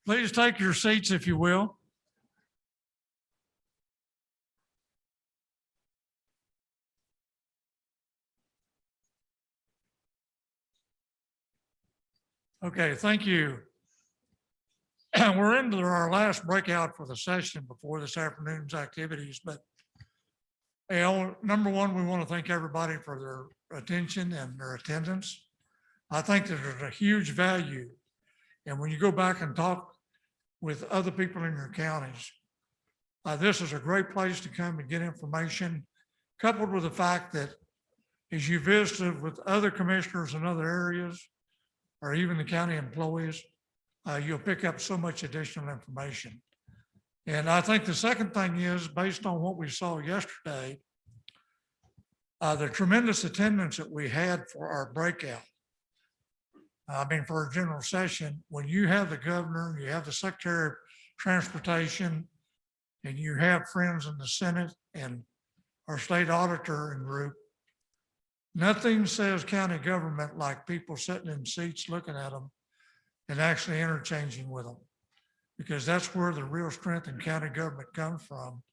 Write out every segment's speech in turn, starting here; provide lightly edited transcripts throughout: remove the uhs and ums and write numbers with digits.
Please take your seats if you will. Okay, thank you. We're into our last breakout for the session before this afternoon's activities, but number one, we want to thank everybody for their attention and their attendance. I think that there's a huge value. And when you go back and talk with other people in your counties, this is a great place to come and get information, coupled with the fact that as you visited with other commissioners in other areas, or even the county employees, you'll pick up so much additional information. And I think the second thing is, based on what we saw yesterday, the tremendous attendance that we had for our breakout. For a general session, when you have the governor, you have the secretary of transportation, and you have friends in the Senate and our state auditor and group, nothing says county government like people sitting in seats looking at them and actually interchanging with them, because that's where the real strength in county government comes from.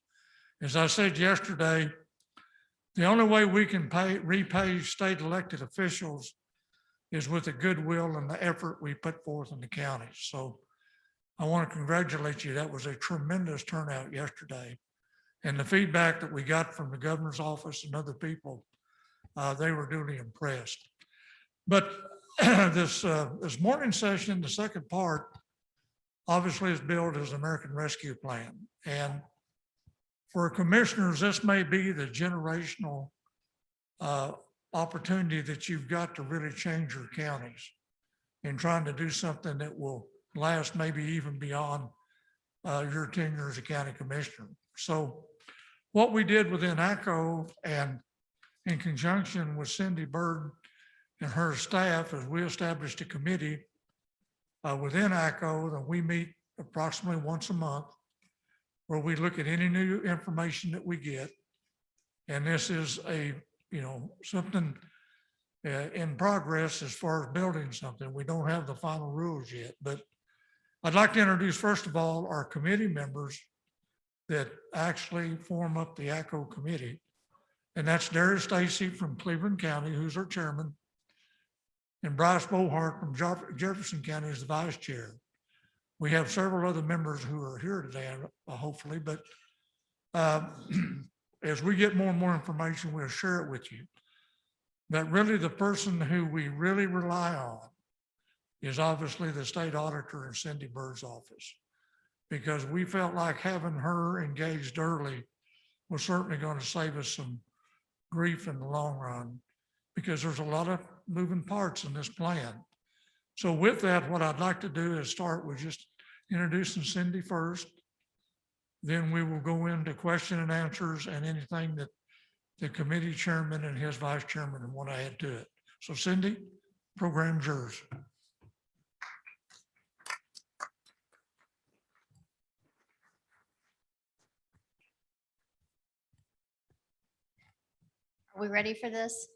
As I said yesterday, the only way we can repay state elected officials is with the goodwill and the effort we put forth in the county. So I want to congratulate you. That was a tremendous turnout yesterday. And the feedback that we got from the governor's office and other people, they were duly impressed. But this morning session, the second part, obviously is billed as American Rescue Plan. And for commissioners, this may be the generational opportunity that you've got to really change your counties in trying to do something that will last maybe even beyond your tenure as a county commissioner. So what we did within ACCO and in conjunction with Cindy Byrd and her staff is we established a committee within ACCO that we meet approximately once a month, where we look at any new information that we get. And this is something in progress as far as building something. We don't have the final rules yet, but I'd like to introduce, first of all, our committee members that actually form up the ACCO committee. And that's Darius Stacy from Cleveland County, who's our chairman, and Bryce Bohart from Jefferson County is the vice chair. We have several other members who are here today, hopefully, but as we get more and more information, we'll share it with you. But really the person who we really rely on is obviously the state auditor in Cindy Byrd's office, because we felt like having her engaged early was certainly going to save us some grief in the long run, because there's a lot of moving parts in this plan. So with that, what I'd like to do is start with just introducing Cindy first. Then we will go into question and answers and anything that the committee chairman and his vice chairman want to add to it. So Cindy, program's yours. Are we ready for this?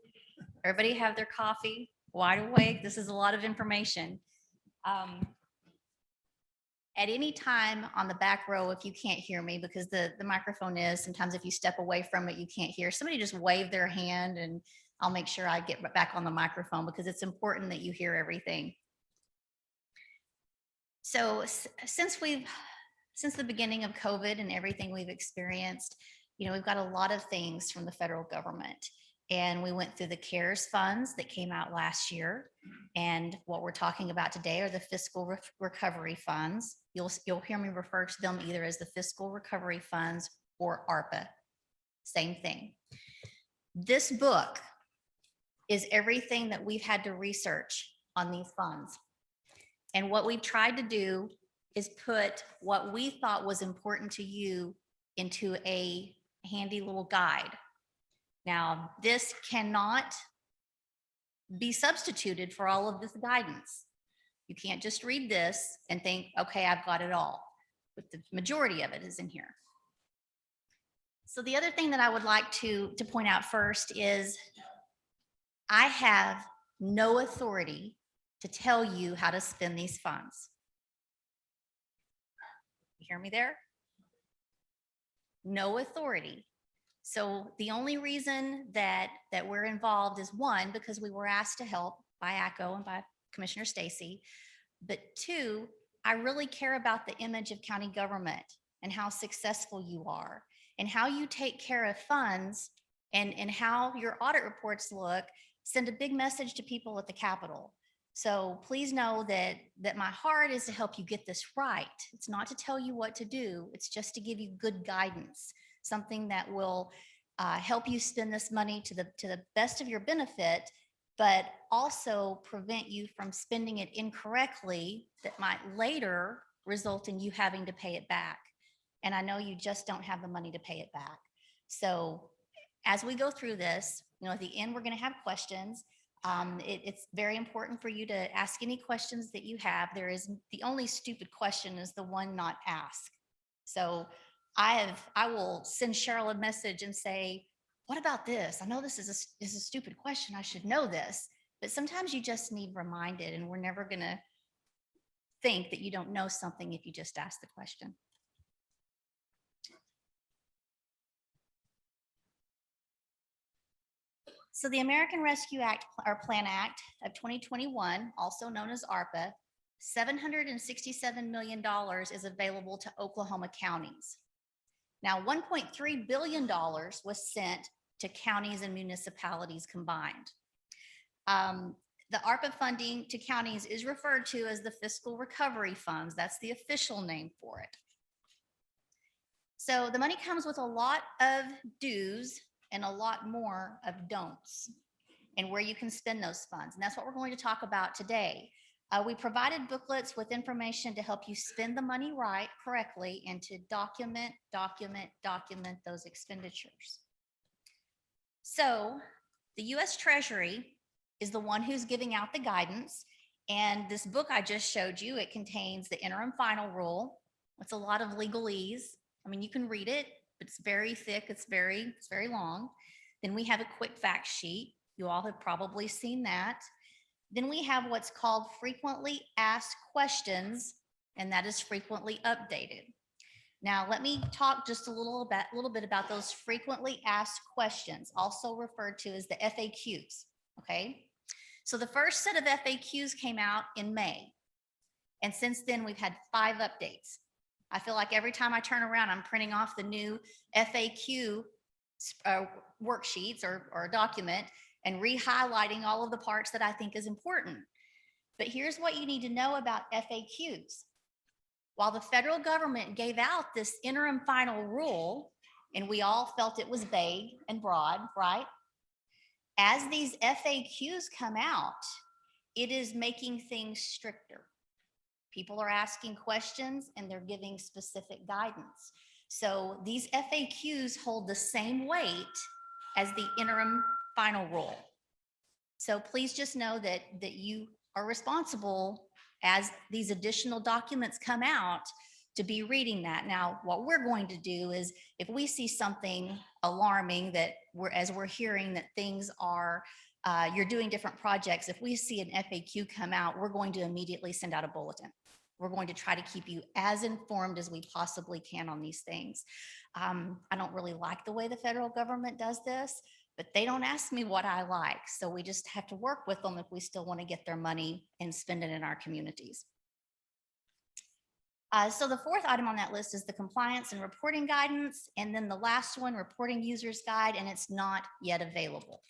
Everybody have their coffee, wide awake. This is a lot of information. At any time on the back row, if you can't hear me, because the microphone is, sometimes if you step away from it, you can't hear. Somebody just wave their hand and I'll make sure I get back on the microphone, because it's important that you hear everything. So since the beginning of COVID and everything we've experienced, we've got a lot of things from the federal government. And we went through the CARES funds that came out last year. And what we're talking about today are the fiscal recovery funds. You'll hear me refer to them either as the fiscal recovery funds or ARPA. Same thing. This book is everything that we've had to research on these funds. And what we've tried to do is put what we thought was important to you into a handy little guide. Now, this cannot be substituted for all of this guidance. You can't just read this and think, okay, I've got it all. But the majority of it is in here. So the other thing that I would like to point out first is I have no authority to tell you how to spend these funds. You hear me there? No authority. So the only reason that we're involved is one, because we were asked to help by ACCO and by Commissioner Stacy. But two, I really care about the image of county government and how successful you are and how you take care of funds and how your audit reports look, send a big message to people at the Capitol. So please know that my heart is to help you get this right. It's not to tell you what to do. It's just to give you good guidance, something that will help you spend this money to the best of your benefit, but also prevent you from spending it incorrectly that might later result in you having to pay it back. And I know you just don't have the money to pay it back. So as we go through this, at the end, we're going to have questions. It's very important for you to ask any questions that you have. The only stupid question is the one not asked. So I will send Cheryl a message and say, what about this? I know this is a stupid question. I should know this. But sometimes you just need reminded, and we're never going to think that you don't know something if you just ask the question. So the American Rescue Act, or Plan Act of 2021, also known as ARPA, $767 million is available to Oklahoma counties. Now, $1.3 billion was sent to counties and municipalities combined. The ARPA funding to counties is referred to as the fiscal recovery funds. That's the official name for it. So the money comes with a lot of do's and a lot more of don'ts, and where you can spend those funds. And that's what we're going to talk about today. We provided booklets with information to help you spend the money correctly, and to document those expenditures. So the U.S. Treasury is the one who's giving out the guidance. And this book I just showed you, it contains the interim final rule. It's a lot of legalese. I mean, you can read it, but it's very thick. It's very long. Then we have a quick fact sheet. You all have probably seen that. Then we have what's called frequently asked questions, and that is frequently updated. Now, let me talk just a little bit about those frequently asked questions, also referred to as the FAQs, okay? So the first set of FAQs came out in May, and since then we've had 5 updates. I feel like every time I turn around, I'm printing off the new FAQ worksheets or a document and re-highlighting all of the parts that I think is important. But here's what you need to know about FAQs. While the federal government gave out this interim final rule, and we all felt it was vague and broad, right? As these FAQs come out, it is making things stricter. People are asking questions and they're giving specific guidance. So these FAQs hold the same weight as the interim final rule. So please just know that you are responsible as these additional documents come out to be reading that. Now, what we're going to do is, if we see something alarming that as we're hearing that things are, you're doing different projects, if we see an FAQ come out, we're going to immediately send out a bulletin. We're going to try to keep you as informed as we possibly can on these things. I don't really like the way the federal government does this, but they don't ask me what I like. So we just have to work with them if we still want to get their money and spend it in our communities. So the 4th item on that list is the compliance and reporting guidance. And then the last one, reporting users guide, and it's not yet available.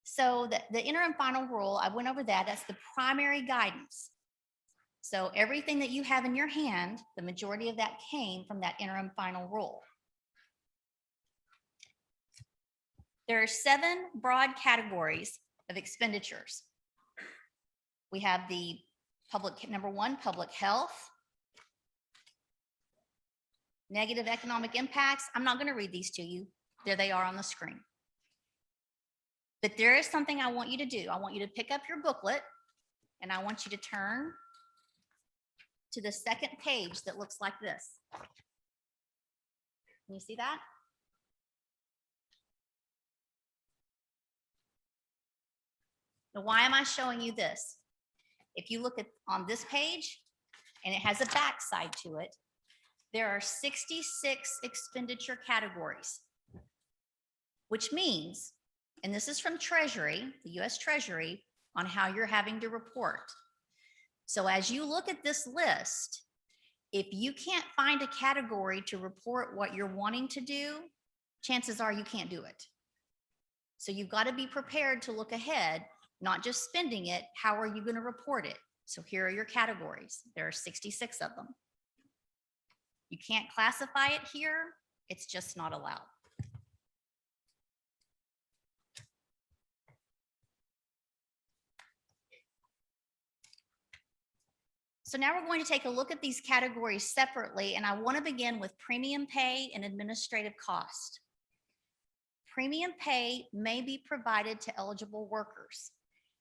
So the interim final rule, I went over that. That's the primary guidance. So everything that you have in your hand, the majority of that came from that interim final rule. There are 7 broad categories of expenditures. We have the number 1, public health, negative economic impacts. I'm not going to read these to you. There they are on the screen. But there is something I want you to do. I want you to pick up your booklet, and I want you to turn to the second page that looks like this. Can you see that? Now, why am I showing you this? If you look on this page and it has a backside to it, there are 66 expenditure categories, which means, and this is from Treasury, the US Treasury, on how you're having to report. So as you look at this list, if you can't find a category to report what you're wanting to do, chances are you can't do it. So you've got to be prepared to look ahead, not just spending it. How are you going to report it? So here are your categories. There are 66 of them. You can't classify it here. It's just not allowed. So now we're going to take a look at these categories separately, and I want to begin with premium pay and administrative cost. Premium pay may be provided to eligible workers.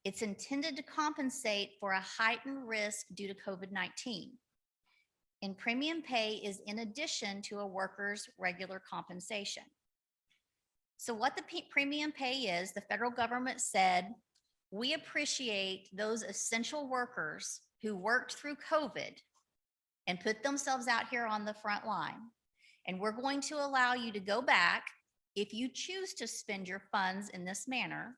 It's intended to compensate for a heightened risk due to COVID-19. And premium pay is in addition to a worker's regular compensation. So what the premium pay is, the federal government said, we appreciate those essential workers who worked through COVID and put themselves out here on the front line. And we're going to allow you to go back if you choose to spend your funds in this manner,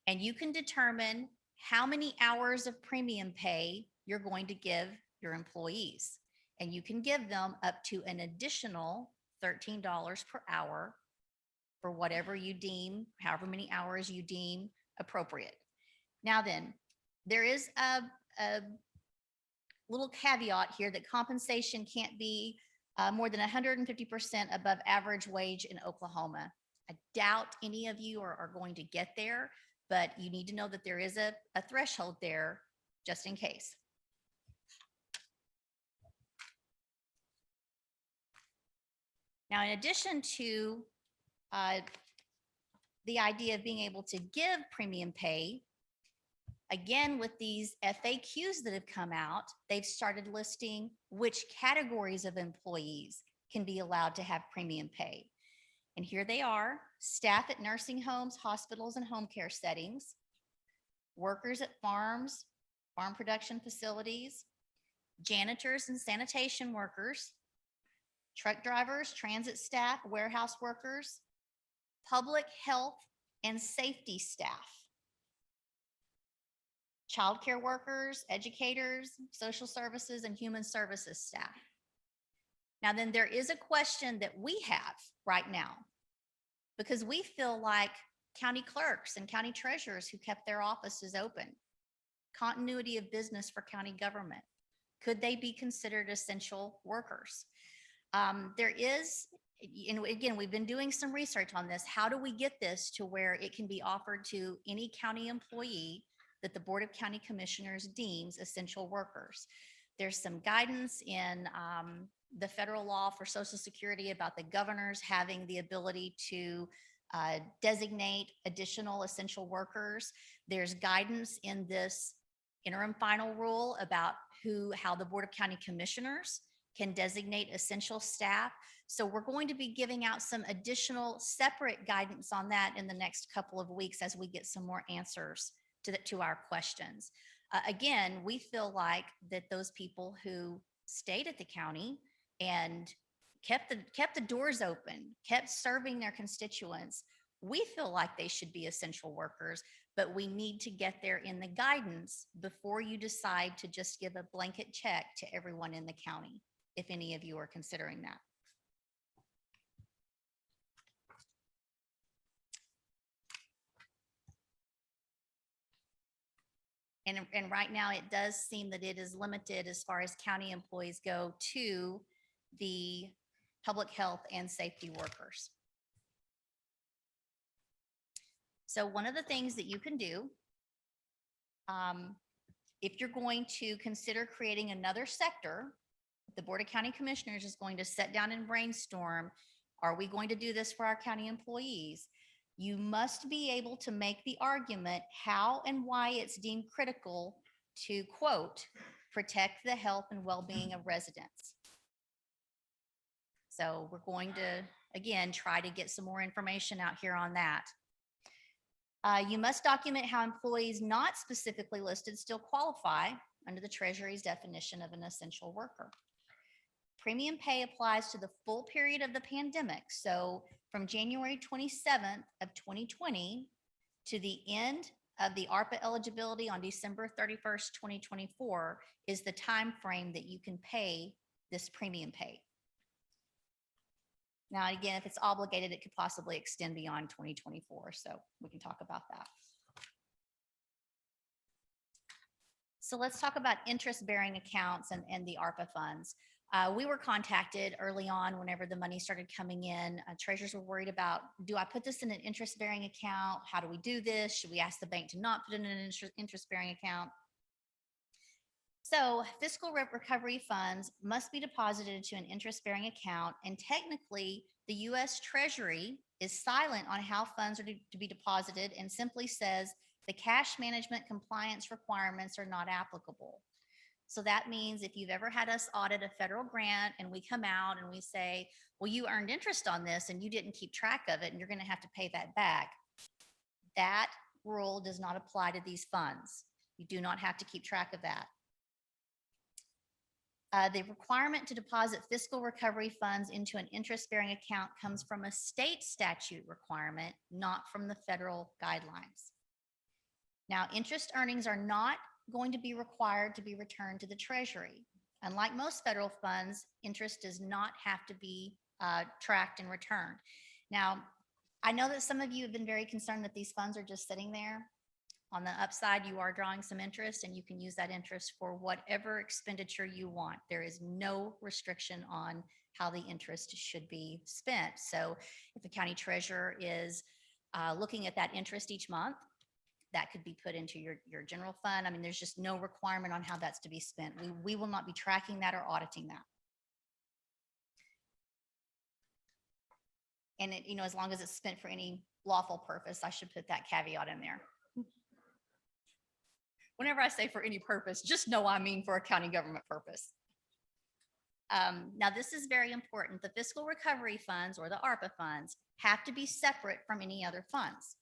and you can determine how many hours of premium pay you're going to give your employees. And you can give them up to an additional $13 per hour for whatever you deem, however many hours you deem appropriate. Now then, there is a little caveat here that compensation can't be more than 150% above average wage in Oklahoma. I doubt any of you are going to get there, but you need to know that there is a threshold there just in case. Now, in addition to the idea of being able to give premium pay, again, with these FAQs that have come out, they've started listing which categories of employees can be allowed to have premium pay. And here they are: staff at nursing homes, hospitals, and home care settings, workers at farms, farm production facilities, janitors and sanitation workers, truck drivers, transit staff, warehouse workers, public health and safety staff, childcare workers, educators, social services, and human services staff. Now then, there is a question that we have right now, because we feel like county clerks and county treasurers who kept their offices open, continuity of business for county government, could they be considered essential workers? There is, and again, we've been doing some research on this. How do we get this to where it can be offered to any county employee that the Board of County Commissioners deems essential workers? There's some guidance in the federal law for Social Security about the governors having the ability to designate additional essential workers. There's guidance in this interim final rule about how the Board of County Commissioners can designate essential staff. So we're going to be giving out some additional separate guidance on that in the next couple of weeks as we get some more answers to our questions. Again, we feel like that those people who stayed at the county and kept the doors open, kept serving their constituents, we feel like they should be essential workers, but we need to get there in the guidance before you decide to just give a blanket check to everyone in the county, if any of you are considering that. And right now it does seem that it is limited as far as county employees go to the public health and safety workers. So one of the things that you can do, if you're going to consider creating another sector, the Board of County Commissioners is going to sit down and brainstorm, are we going to do this for our county employees? You must be able to make the argument how and why it's deemed critical to, quote, protect the health and well-being of residents. So we're going to, again, try to get some more information out here on that. You must document how employees not specifically listed still qualify under the Treasury's definition of an essential worker. Premium pay applies to the full period of the pandemic. So from January 27th of 2020 to the end of the ARPA eligibility on December 31st, 2024 is the time frame that you can pay this premium pay. Now, again, if it's obligated, it could possibly extend beyond 2024. So we can talk about that. So let's talk about interest-bearing accounts and the ARPA funds. We were contacted early on whenever the money started coming in. Treasurers were worried about, do I put this in an interest-bearing account? How do we do this? Should we ask the bank to not put it in an interest-bearing account? So fiscal recovery funds must be deposited to an interest-bearing account, and technically the U.S. Treasury is silent on how funds are to be deposited and simply says the cash management compliance requirements are not applicable. So that means if you've ever had us audit a federal grant and we come out and we say, well, you earned interest on this and you didn't keep track of it and you're going to have to pay that back, that rule does not apply to these funds. You do not have to keep track of that. The requirement to deposit fiscal recovery funds into an interest-bearing account comes from a state statute requirement, not from the federal guidelines. Now, interest earnings are not going to be required to be returned to the Treasury. Unlike most federal funds, interest does not have to be tracked and returned. Now, I know that some of you have been very concerned that these funds are just sitting there. On the upside, you are drawing some interest and you can use that interest for whatever expenditure you want. There is no restriction on how the interest should be spent. So if a county treasurer is looking at that interest each month, that could be put into your general fund. I mean, there's just no requirement on how that's to be spent. We will not be tracking that or auditing that. And it, you know, as long as it's spent for any lawful purpose, I should put that caveat in there. Whenever I say for any purpose, just know I mean for a county government purpose. Now, this is very important. The fiscal recovery funds or the ARPA funds have to be separate from any other funds.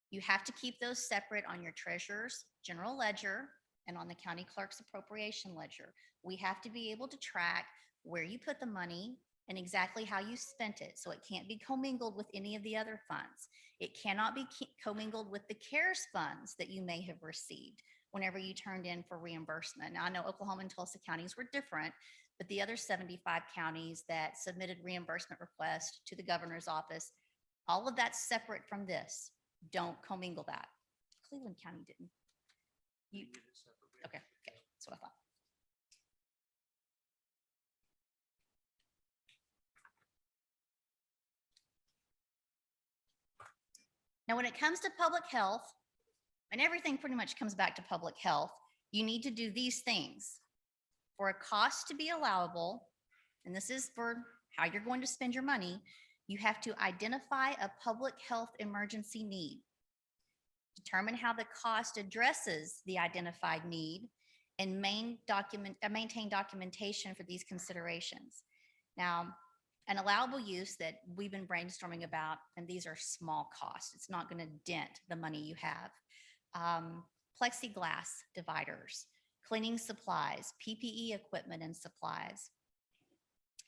You have to keep those separate on your treasurer's general ledger and on the county clerk's appropriation ledger. We have to be able to track where you put the money and exactly how you spent it. So it can't be commingled with any of the other funds. It cannot be commingled with the CARES funds that you may have received whenever you turned in for reimbursement. Now, I know Oklahoma and Tulsa counties were different, but the other 75 counties that submitted reimbursement requests to the governor's office, all of that's separate from this. Don't commingle that. Cleveland County didn't. You, okay, that's what I thought. Now, when it comes to public health, and everything pretty much comes back to public health, you need to do these things. For a cost to be allowable, and this is for how you're going to spend your money, you have to identify a public health emergency need, determine how the cost addresses the identified need, and maintain documentation for these considerations. Now, an allowable use that we've been brainstorming about, and these are small costs, it's not going to dent the money you have. Plexiglass dividers, cleaning supplies, PPE equipment and supplies.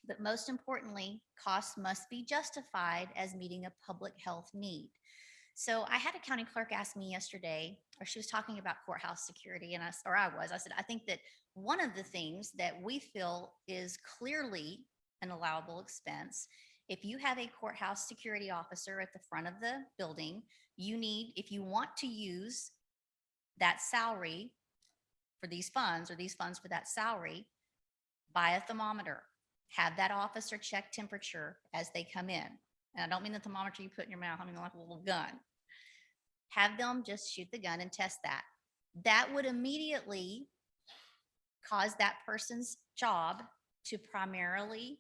But most importantly, costs must be justified as meeting a public health need. So I had a county clerk ask me yesterday, or she was talking about courthouse security, and I said, I think that one of the things that we feel is clearly an allowable expense, if you have a courthouse security officer at the front of the building, you need, if you want to use that salary for these funds or these funds for that salary, buy a thermometer, have that officer check temperature as they come in. And I don't mean the thermometer you put in your mouth, I mean like a little gun. Have them just shoot the gun and test that. That would immediately cause that person's job to primarily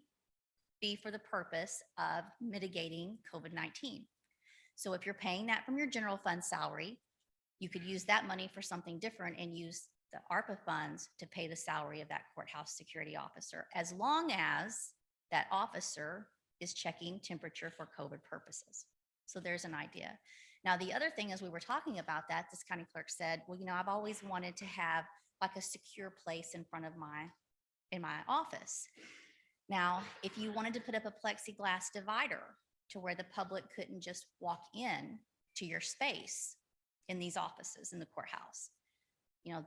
be for the purpose of mitigating COVID-19. So if you're paying that from your general fund salary, you could use that money for something different and use the ARPA funds to pay the salary of that courthouse security officer, as long as that officer is checking temperature for COVID purposes. So there's an idea. Now, the other thing, as we were talking about that, this county clerk said, well, you know, I've always wanted to have like a secure place in front of in my office. Now, if you wanted to put up a plexiglass divider to where the public couldn't just walk in to your space in these offices in the courthouse,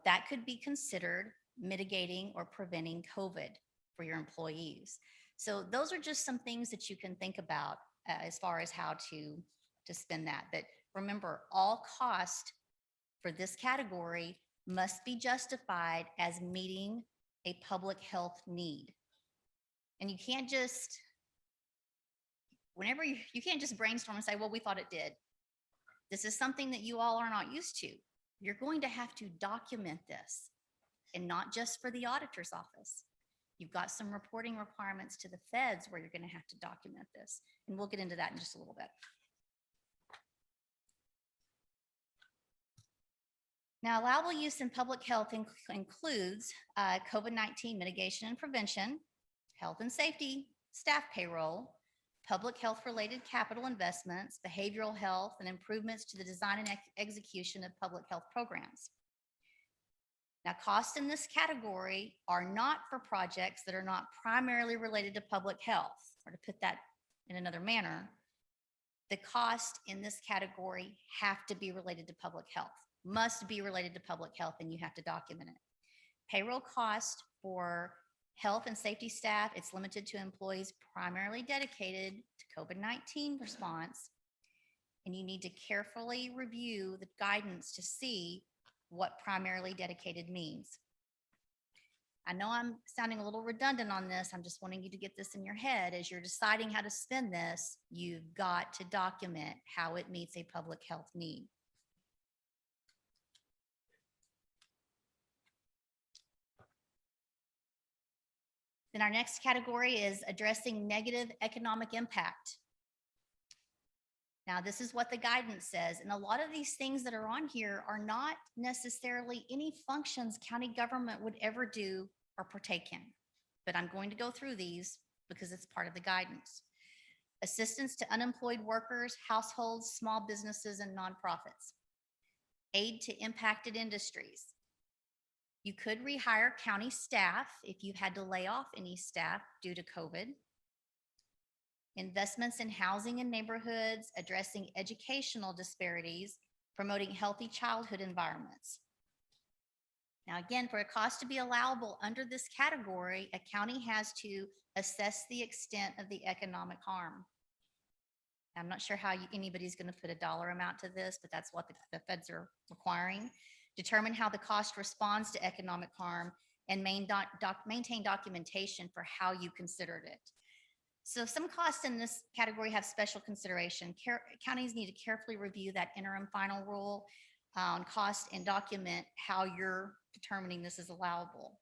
that could be considered mitigating or preventing COVID for your employees. So those are just some things that you can think about as far as how to spend that. But remember, all cost for this category must be justified as meeting a public health need. And you can't just, you can't just brainstorm and say, well, we thought it did. This is something that you all are not used to. You're going to have to document this, and not just for the auditor's office. You've got some reporting requirements to the feds where you're going to have to document this. And we'll get into that in just a little bit. Now, allowable use in public health includes COVID-19 mitigation and prevention, health and safety, staff payroll, public health related capital investments, behavioral health, and improvements to the design and execution of public health programs. Now, costs in this category are not for projects that are not primarily related to public health, or to put that in another manner, the cost in this category have to be related to public health, must be related to public health, and you have to document it. Payroll cost for health and safety staff, it's limited to employees primarily dedicated to COVID-19 response, and you need to carefully review the guidance to see what primarily dedicated means. I know I'm sounding a little redundant on this. I'm just wanting you to get this in your head. As you're deciding how to spend this, you've got to document how it meets a public health need. Then our next category is addressing negative economic impact. Now, this is what the guidance says, and a lot of these things that are on here are not necessarily any functions county government would ever do or partake in, but I'm going to go through these because it's part of the guidance. Assistance to unemployed workers, households, small businesses, and nonprofits. Aid to impacted industries. You could rehire county staff if you had to lay off any staff due to COVID. Investments in housing and neighborhoods, addressing educational disparities, promoting healthy childhood environments. Now, again, for a cost to be allowable under this category, a county has to assess the extent of the economic harm. I'm not sure how anybody's going to put a dollar amount to this, but that's what the feds are requiring. Determine how the cost responds to economic harm, and maintain documentation for how you considered it. So some costs in this category have special consideration. Counties need to carefully review that interim final rule on cost and document how you're determining this is allowable.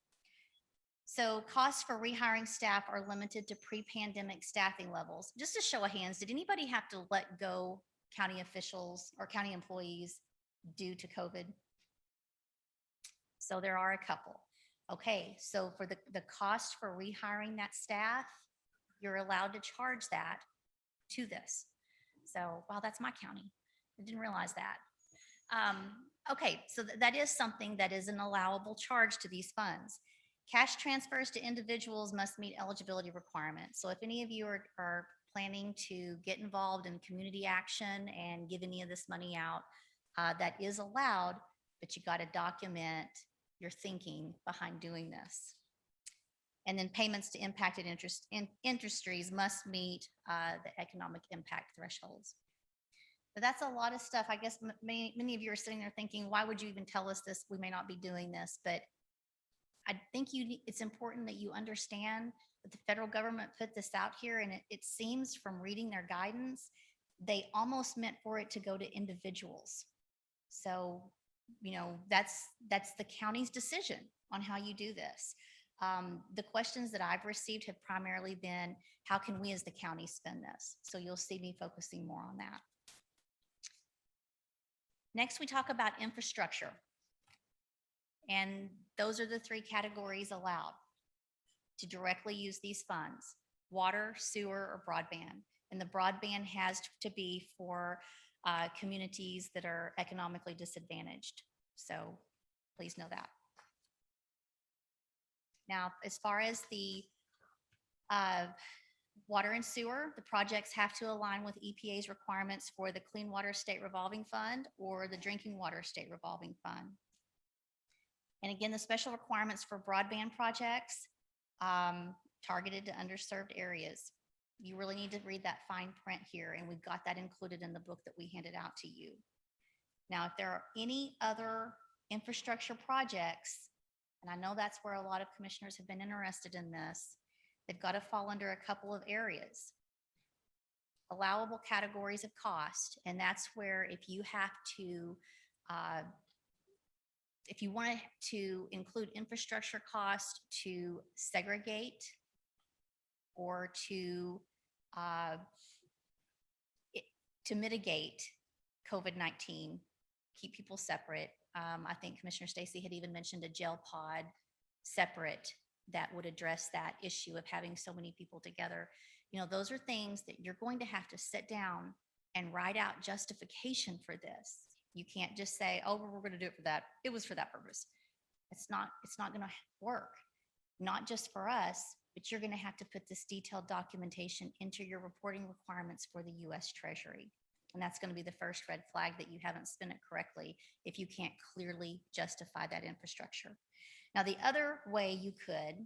So costs for rehiring staff are limited to pre-pandemic staffing levels. Just a show of hands, did anybody have to let go county officials or county employees due to COVID? So there are a couple. Okay, so for the cost for rehiring that staff, you're allowed to charge that to this. So, wow, that's my county. I didn't realize that. Okay, so that is something that is an allowable charge to these funds. Cash transfers to individuals must meet eligibility requirements. So if any of you are planning to get involved in community action and give any of this money out, that is allowed, but you got to document your thinking behind doing this. And then payments to impacted industries must meet the economic impact thresholds. But that's a lot of stuff. I guess many of you are sitting there thinking, why would you even tell us this? We may not be doing this, but I think it's important that you understand that the federal government put this out here, and it seems from reading their guidance, they almost meant for it to go to individuals. So, that's the county's decision on how you do this. The questions that I've received have primarily been, how can we as the county spend this? So you'll see me focusing more on that. Next, we talk about infrastructure. And those are the three categories allowed to directly use these funds: water, sewer, or broadband. And the broadband has to be for communities that are economically disadvantaged. So please know that. Now, as far as the uh, water and sewer, the projects have to align with EPA's requirements for the Clean Water State Revolving Fund or the Drinking Water State Revolving Fund. And again, the special requirements for broadband projects targeted to underserved areas. You really need to read that fine print here, and we've got that included in the book that we handed out to you. Now, if there are any other infrastructure projects, and I know that's where a lot of commissioners have been interested in this, they've got to fall under a couple of areas. Allowable categories of cost, and that's where if you have to, if you want to include infrastructure cost to segregate or to mitigate COVID-19, keep people separate. I think Commissioner Stacy had even mentioned a jail pod separate that would address that issue of having so many people together. You know, those are things that you're going to have to sit down and write out justification for this. You can't just say, oh, we're going to do it for that. It was for that purpose. It's not going to work. Not just for us, but you're going to have to put this detailed documentation into your reporting requirements for the U.S. Treasury. And that's going to be the first red flag that you haven't spent it correctly if you can't clearly justify that infrastructure. Now, the other way you could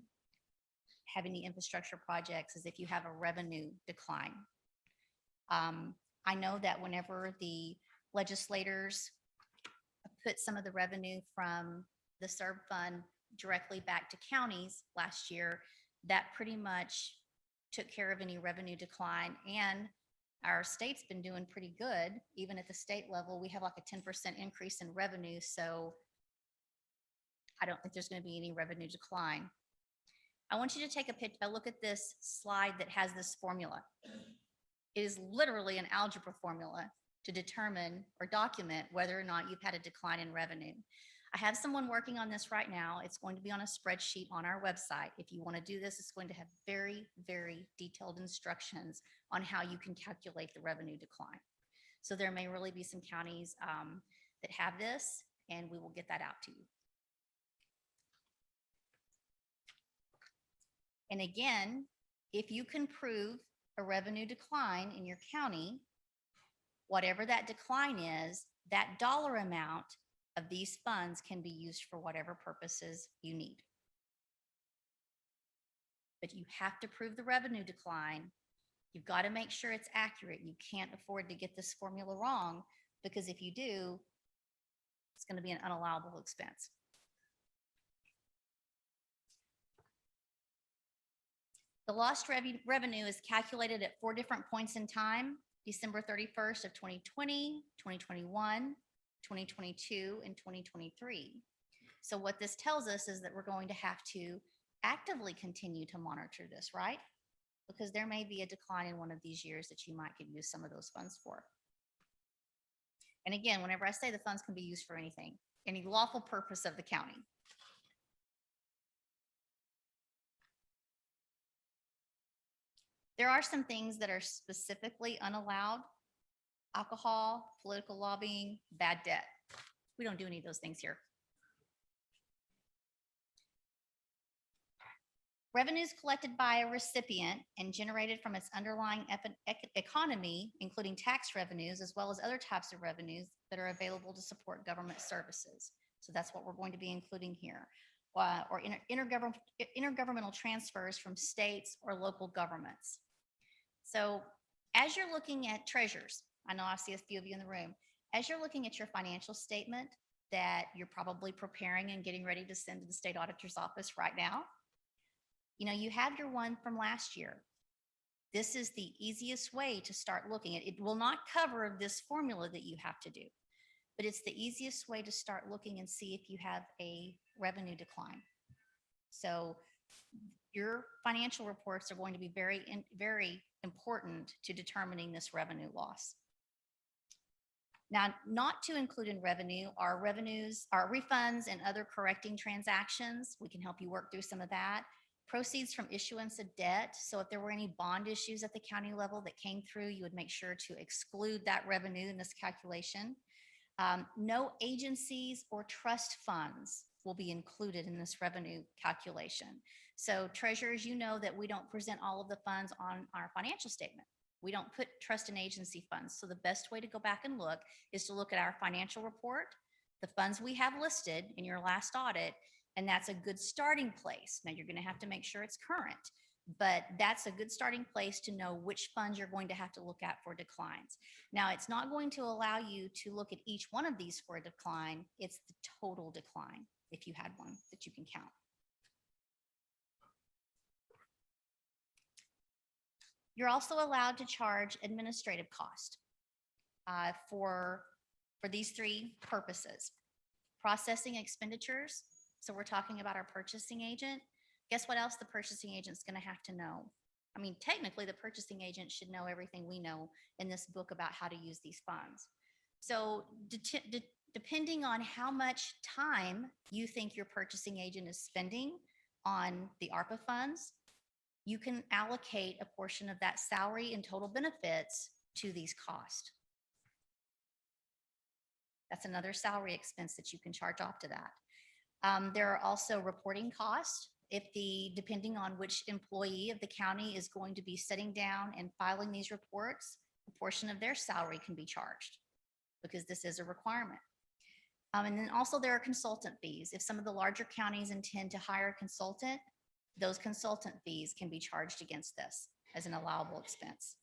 have any infrastructure projects is if you have a revenue decline. I know that whenever the legislators put some of the revenue from the SERB fund directly back to counties last year, that pretty much took care of any revenue decline. And our state's been doing pretty good. Even at the state level, we have like a 10% increase in revenue. So I don't think there's going to be any revenue decline. I want you to take a look at this slide that has this formula. It is literally an algebra formula to determine or document whether or not you've had a decline in revenue. I have someone working on this right now. It's going to be on a spreadsheet on our website. If you want to do this, it's going to have very, very detailed instructions on how you can calculate the revenue decline. So there may really be some counties that have this, and we will get that out to you. And again, if you can prove a revenue decline in your county, whatever that decline is, that dollar amount of these funds can be used for whatever purposes you need. But you have to prove the revenue decline. You've got to make sure it's accurate. You can't afford to get this formula wrong, because if you do, it's going to be an unallowable expense. The lost revenue is calculated at 4 different points in time: December 31st of 2020, 2021, 2022, and 2023. So what this tells us is that we're going to have to actively continue to monitor this, right? Because there may be a decline in one of these years that you might could use some of those funds for. And again, whenever I say the funds can be used for anything, any lawful purpose of the county. There are some things that are specifically unallowed: alcohol, political lobbying, bad debt. We don't do any of those things here. Revenues collected by a recipient and generated from its underlying economy, including tax revenues, as well as other types of revenues that are available to support government services. So that's what we're going to be including here. Or intergovernmental transfers from states or local governments. So as you're looking at treasures, I know I see a few of you in the room, as you're looking at your financial statement that you're probably preparing and getting ready to send to the state auditor's office right now, you know, you have your one from last year. This is the easiest way to start looking at it. It will not cover this formula that you have to do, but it's the easiest way to start looking and see if you have a revenue decline. So your financial reports are going to be very important to determining this revenue loss. Now, not to include in revenue are refunds and other correcting transactions. We can help you work through some of that. Proceeds from issuance of debt. So if there were any bond issues at the county level that came through, you would make sure to exclude that revenue in this calculation. No agencies or trust funds will be included in this revenue calculation. So treasurers, you know that we don't present all of the funds on our financial statement. We don't put trust and agency funds. So the best way to go back and look is to look at our financial report, the funds we have listed in your last audit, and that's a good starting place. Now you're going to have to make sure it's current, but that's a good starting place to know which funds you're going to have to look at for declines. Now, it's not going to allow you to look at each one of these for a decline. It's the total decline, if you had one that you can count. You're also allowed to charge administrative cost for these three purposes. Processing expenditures. So we're talking about our purchasing agent. Guess what else the purchasing agent's going to have to know? I mean, technically, the purchasing agent should know everything we know in this book about how to use these funds. So depending on how much time you think your purchasing agent is spending on the ARPA funds, you can allocate a portion of that salary and total benefits to these costs. That's another salary expense that you can charge off to that. There are also reporting costs. Depending on which employee of the county is going to be sitting down and filing these reports, a portion of their salary can be charged because this is a requirement. And then also there are consultant fees. If some of the larger counties intend to hire a consultant, those consultant fees can be charged against this as an allowable expense.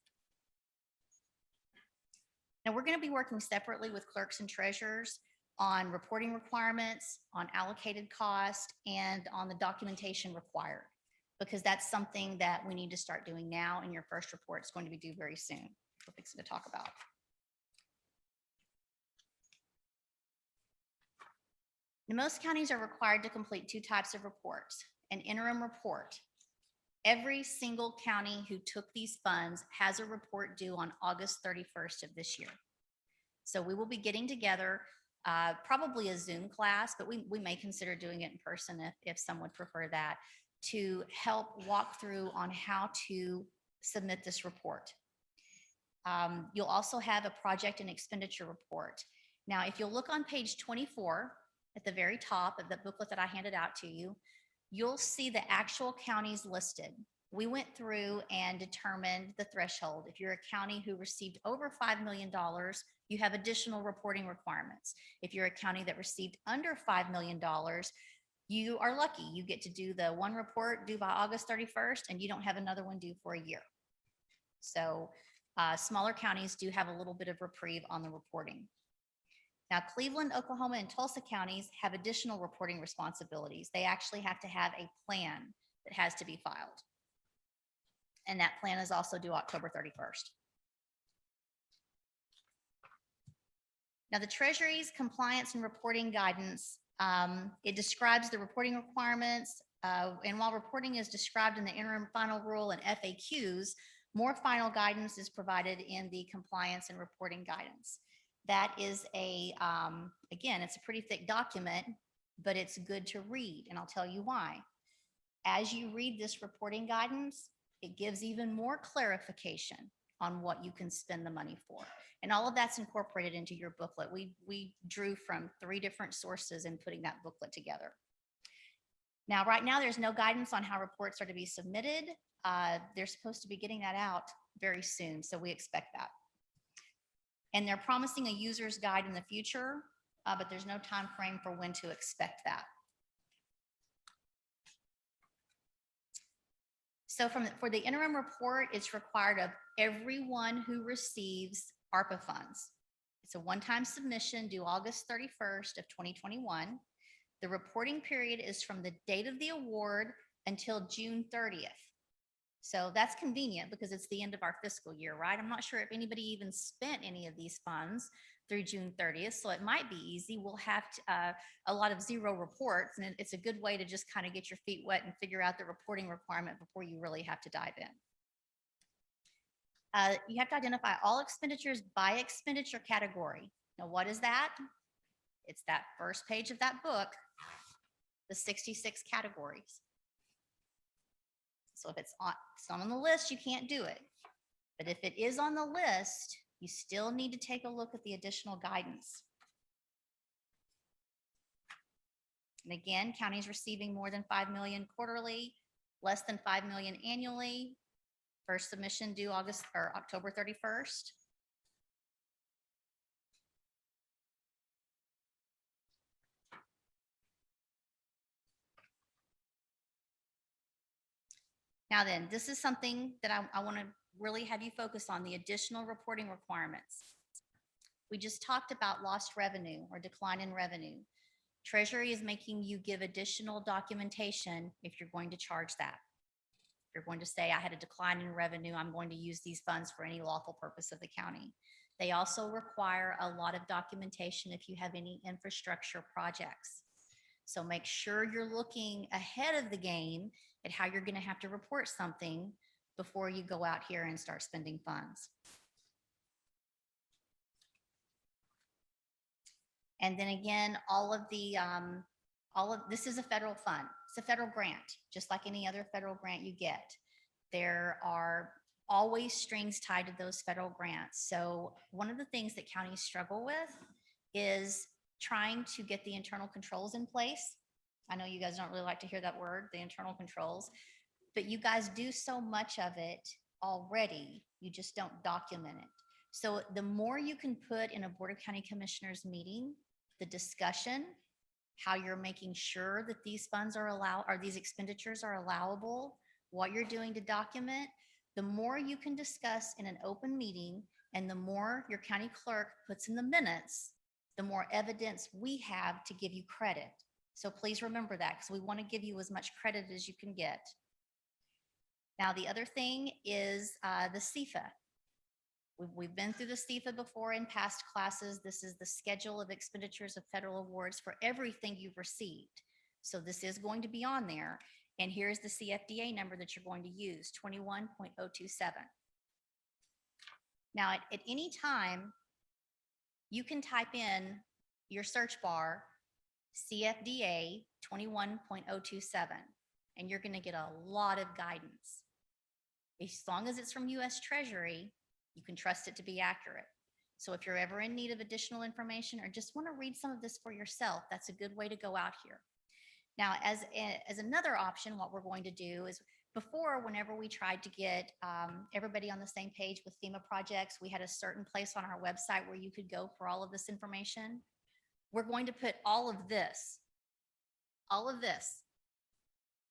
Now we're going to be working separately with clerks and treasurers on reporting requirements, on allocated cost, and on the documentation required, because that's something that we need to start doing now, and your first report is going to be due very soon. We're fixing to talk about. Now, most counties are required to complete two types of reports. An interim report. Every single county who took these funds has a report due on August 31st of this year. So we will be getting together, probably a Zoom class, but we may consider doing it in person if some would prefer that, to help walk through on how to submit this report. You'll also have a project and expenditure report. Now, if you'll look on page 24 at the very top of the booklet that I handed out to you, you'll see the actual counties listed. We went through and determined the threshold. If you're a county who received over $5 million, you have additional reporting requirements. If you're a county that received under $5 million, you are lucky. You get to do the one report due by August 31st, and you don't have another one due for a year. So smaller counties do have a little bit of reprieve on the reporting. Now, Cleveland, Oklahoma, and Tulsa counties have additional reporting responsibilities. They actually have to have a plan that has to be filed. And that plan is also due October 31st. Now, the Treasury's compliance and reporting guidance, it describes the reporting requirements. And while reporting is described in the interim final rule and FAQs, more final guidance is provided in the compliance and reporting guidance. That is again, it's a pretty thick document, but it's good to read, and I'll tell you why. As you read this reporting guidance, it gives even more clarification on what you can spend the money for. And all of that's incorporated into your booklet. We drew from 3 different sources in putting that booklet together. Now, right now, there's no guidance on how reports are to be submitted. They're supposed to be getting that out very soon, so we expect that. And they're promising a user's guide in the future, but there's no time frame for when to expect that. So for the interim report, it's required of everyone who receives ARPA funds. It's a one-time submission due August 31st of 2021. The reporting period is from the date of the award until June 30th. So that's convenient because it's the end of our fiscal year, right? I'm not sure if anybody even spent any of these funds through June 30th, so it might be easy. We'll have a lot of zero reports, and it's a good way to just kind of get your feet wet and figure out the reporting requirement before you really have to dive in. You have to identify all expenditures by expenditure category. Now, what is that? It's that first page of that book, the 66 categories. So if it's not on the list, you can't do it. But if it is on the list, you still need to take a look at the additional guidance. And again, counties receiving more than 5 million quarterly, less than 5 million annually. First submission due August or October 31st. Now then, this is something that I want to really have you focus on, the additional reporting requirements. We just talked about lost revenue or decline in revenue. Treasury is making you give additional documentation if you're going to charge that. If you're going to say, I had a decline in revenue, I'm going to use these funds for any lawful purpose of the county. They also require a lot of documentation if you have any infrastructure projects. So make sure you're looking ahead of the game at how you're going to have to report something before you go out here and start spending funds. And then again, all of this is a federal fund. It's a federal grant, just like any other federal grant you get. There are always strings tied to those federal grants. So one of the things that counties struggle with is trying to get the internal controls in place. I know you guys don't really like to hear that word, the internal controls, but you guys do so much of it already, you just don't document it. So the more you can put in a Board of County Commissioners meeting, the discussion, how you're making sure that these funds are allowed, or these expenditures are allowable, what you're doing to document, the more you can discuss in an open meeting, and the more your county clerk puts in the minutes, the more evidence we have to give you credit. So please remember that, because we want to give you as much credit as you can get. Now, the other thing is the CFA. We've been through the CFA before in past classes. This is the schedule of expenditures of federal awards for everything you've received. So this is going to be on there. And here's the CFDA number that you're going to use, 21.027. Now, at any time, you can type in your search bar, CFDA 21.027, and you're going to get a lot of guidance. As long as it's from US Treasury, you can trust it to be accurate. So if you're ever in need of additional information or just want to read some of this for yourself, that's a good way to go out here. Now, as another option, what we're going to do is, before, whenever we tried to get everybody on the same page with FEMA projects, we had a certain place on our website where you could go for all of this information. We're going to put all of this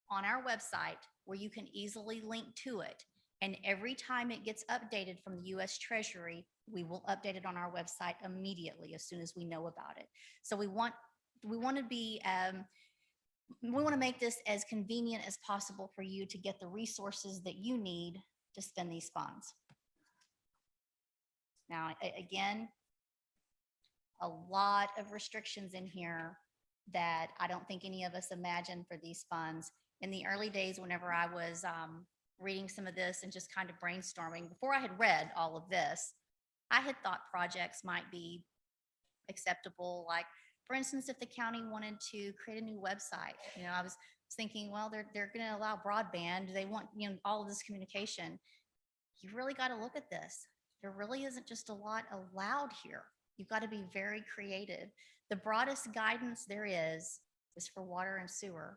on our website where you can easily link to it. And every time it gets updated from the US Treasury, we will update it on our website immediately as soon as we know about it. So we want to make this as convenient as possible for you to get the resources that you need to spend these funds. Now, again, a lot of restrictions in here that I don't think any of us imagined for these funds. In the early days, whenever I was reading some of this and just kind of brainstorming, before I had read all of this, I had thought projects might be acceptable. Like, for instance, if the county wanted to create a new website, I was thinking, well, they're going to allow broadband. They want, all of this communication. You really got to look at this. There really isn't just a lot allowed here. You've got to be very creative. The broadest guidance there is for water and sewer.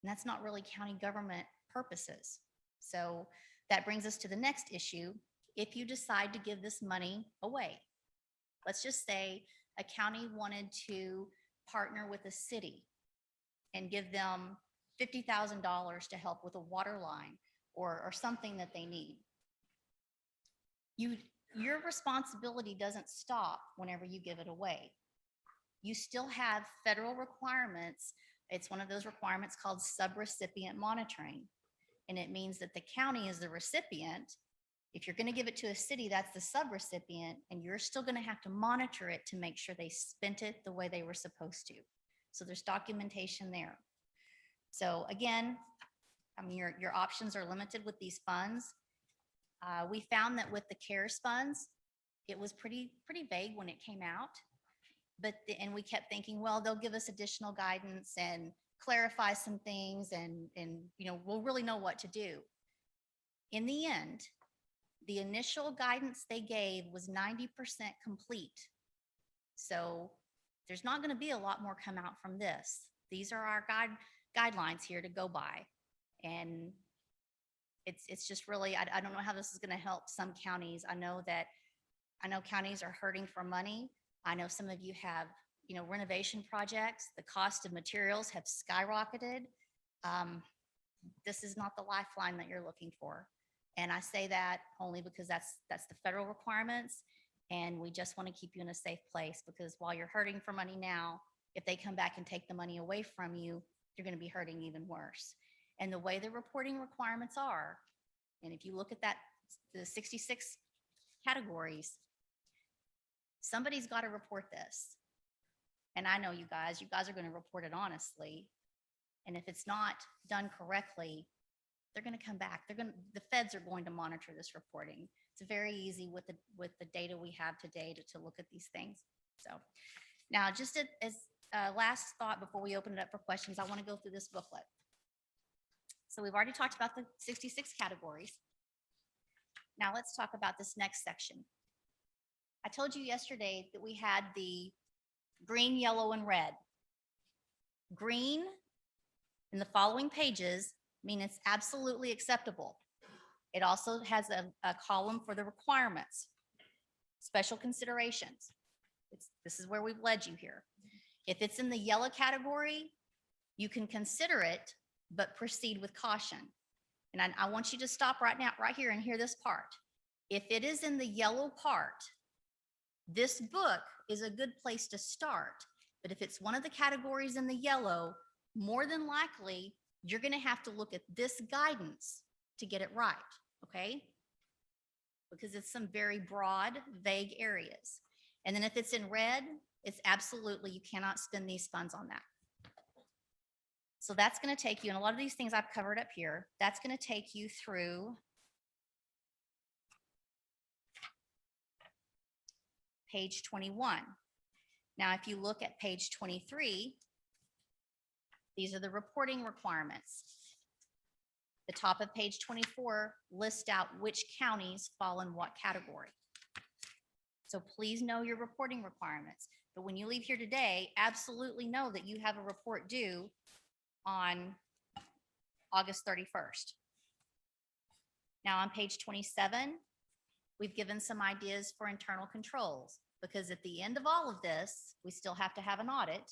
And that's not really county government purposes. So that brings us to the next issue. If you decide to give this money away, let's just say a county wanted to partner with a city and give them $50,000 to help with a water line or something that they need. Your responsibility doesn't stop whenever you give it away. You still have federal requirements. It's one of those requirements called subrecipient monitoring. And it means that the county is the recipient. If you're going to give it to a city, that's the subrecipient, and you're still going to have to monitor it to make sure they spent it the way they were supposed to. So there's documentation there. So again, your options are limited with these funds. We found that with the CARES funds, it was pretty vague when it came out. And we kept thinking, well, they'll give us additional guidance and clarify some things, and we'll really know what to do. In the end, the initial guidance they gave was 90% complete. So there's not going to be a lot more come out from this. these are our guidelines here to go by. And it's just really, I don't know how this is going to help some counties. I know counties are hurting for money. I know some of you have, renovation projects. The cost of materials have skyrocketed. This is not the lifeline that you're looking for. And I say that only because that's the federal requirements. And we just want to keep you in a safe place, because while you're hurting for money now, if they come back and take the money away from you, you're going to be hurting even worse. And the way the reporting requirements are, and if you look at that, the 66 categories, somebody's got to report this. And I know you guys are going to report it honestly. And if it's not done correctly, they're going to come back. The feds are going to monitor this reporting. It's very easy with the data we have today to look at these things. So now, just as a last thought before we open it up for questions, I want to go through this booklet. So we've already talked about the 66 categories. Now let's talk about this next section. I told you yesterday that we had the green, yellow, and red. Green in the following pages mean it's absolutely acceptable. It also has a column for the requirements, special considerations. This is where we've led you here. If it's in the yellow category, you can consider it, but proceed with caution. And I want you to stop right now, right here, and hear this part. If it is in the yellow part, this book is a good place to start. But if it's one of the categories in the yellow, more than likely, you're going to have to look at this guidance to get it right, okay? Because it's some very broad, vague areas. And then if it's in red, it's absolutely, you cannot spend these funds on that. So that's going to take you, and a lot of these things I've covered up here, that's going to take you through page 21. Now, if you look at page 23, these are the reporting requirements. The top of page 24 lists out which counties fall in what category. So please know your reporting requirements. But when you leave here today, absolutely know that you have a report due on August 31st. Now on page 27, we've given some ideas for internal controls, because at the end of all of this, we still have to have an audit,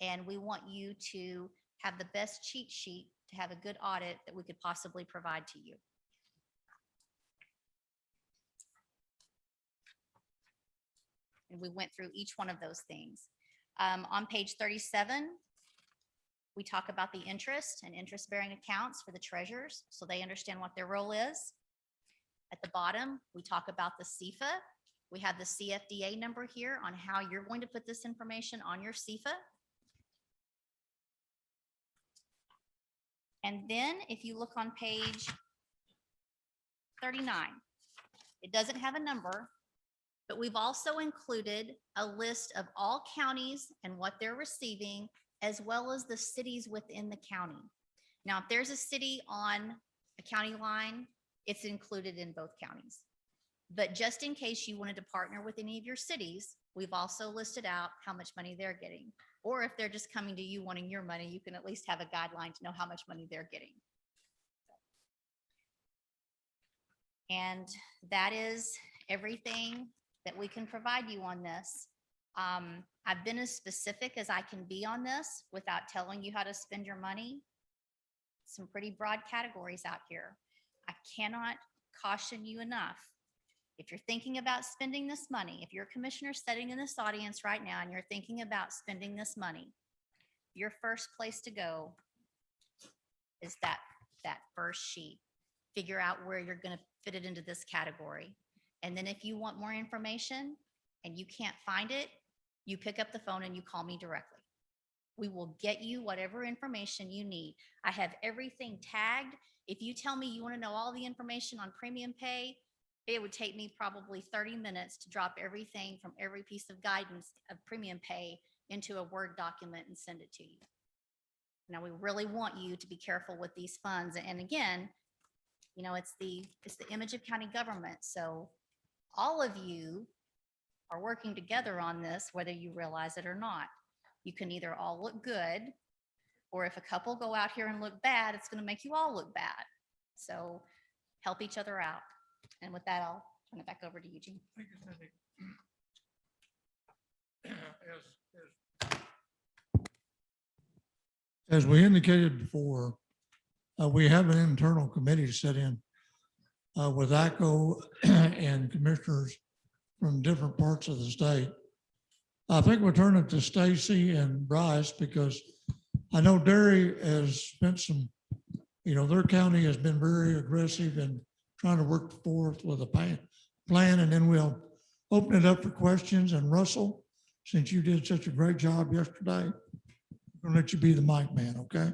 and we want you to have the best cheat sheet to have a good audit that we could possibly provide to you. And we went through each one of those things. On page 37, we talk about the interest and interest-bearing accounts for the treasurers, so they understand what their role is. At the bottom, we talk about the CFA. We have the CFDA number here on how you're going to put this information on your CFA. And then if you look on page 39, it doesn't have a number, but we've also included a list of all counties and what they're receiving, as well as the cities within the county. Now, if there's a city on a county line, it's included in both counties. But just in case you wanted to partner with any of your cities, we've also listed out how much money they're getting. Or if they're just coming to you wanting your money, you can at least have a guideline to know how much money they're getting. And that is everything that we can provide you on this. I've been as specific as I can be on this without telling you how to spend your money. Some pretty broad categories out here. I cannot caution you enough. If you're thinking about spending this money, if you're a commissioner sitting in this audience right now and you're thinking about spending this money, your first place to go is that first sheet. Figure out where you're going to fit it into this category. And then if you want more information and you can't find it, you pick up the phone and you call me directly. We will get you whatever information you need. I have everything tagged. If you tell me you want to know all the information on premium pay, it would take me probably 30 minutes to drop everything from every piece of guidance of premium pay into a Word document and send it to you. Now, we really want you to be careful with these funds. And again, you know, it's the image of county government. So all of you are working together on this, whether you realize it or not. You can either all look good or if a couple go out here and look bad, it's going to make you all look bad. So help each other out. And with that, I'll turn it back over to Eugene. Thank you, Cindy. As we indicated before, we have an internal committee set in with ACCO and commissioners from different parts of the state. I think we'll turn it to Stacy and Bryce, because I know Derry has spent some, their county has been very aggressive in trying to work forth with a plan, and then we'll open it up for questions. And Russell, since you did such a great job yesterday, I'm gonna let you be the mic man, okay?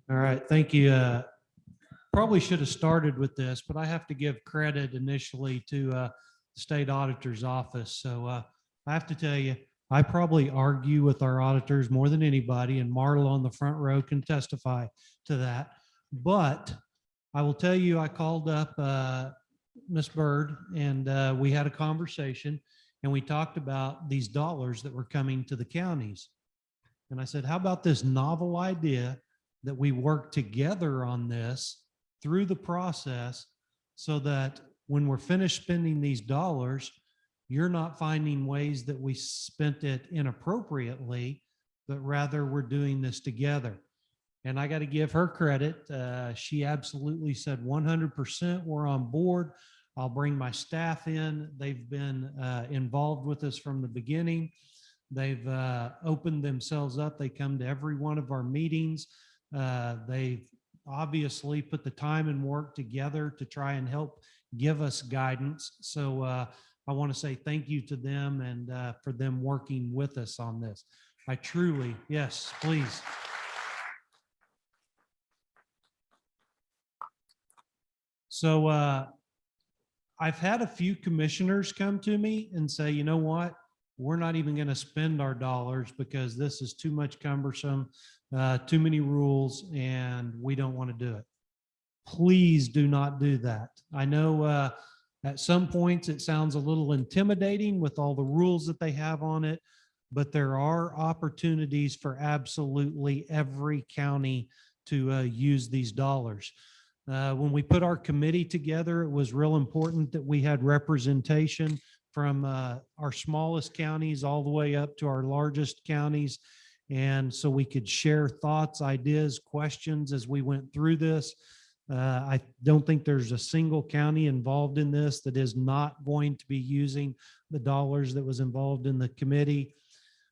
All right, thank you. Probably should have started with this, but I have to give credit initially to the state auditor's office. So I have to tell you, I probably argue with our auditors more than anybody, and Marla on the front row can testify to that. But I will tell you, I called up Miss Byrd, and we had a conversation, and we talked about these dollars that were coming to the counties. And I said, how about this novel idea that we work together on this through the process, so that when we're finished spending these dollars, you're not finding ways that we spent it inappropriately, but rather we're doing this together. And I got to give her credit. She absolutely said 100% we're on board. I'll bring my staff in. They've been involved with us from the beginning. They've opened themselves up. They come to every one of our meetings. They've obviously put the time and work together to try and help give us guidance. So I want to say thank you to them, and for them working with us on this. I truly, yes, please. So I've had a few commissioners come to me and say, you know what? We're not even going to spend our dollars because this is too much cumbersome, too many rules, and we don't want to do it. Please do not do that. I know at some points it sounds a little intimidating with all the rules that they have on it, but there are opportunities for absolutely every county to use these dollars. When we put our committee together, it was real important that we had representation from our smallest counties all the way up to our largest counties. And so we could share thoughts, ideas, questions as we went through this. I don't think there's a single county involved in this that is not going to be using the dollars that was involved in the committee.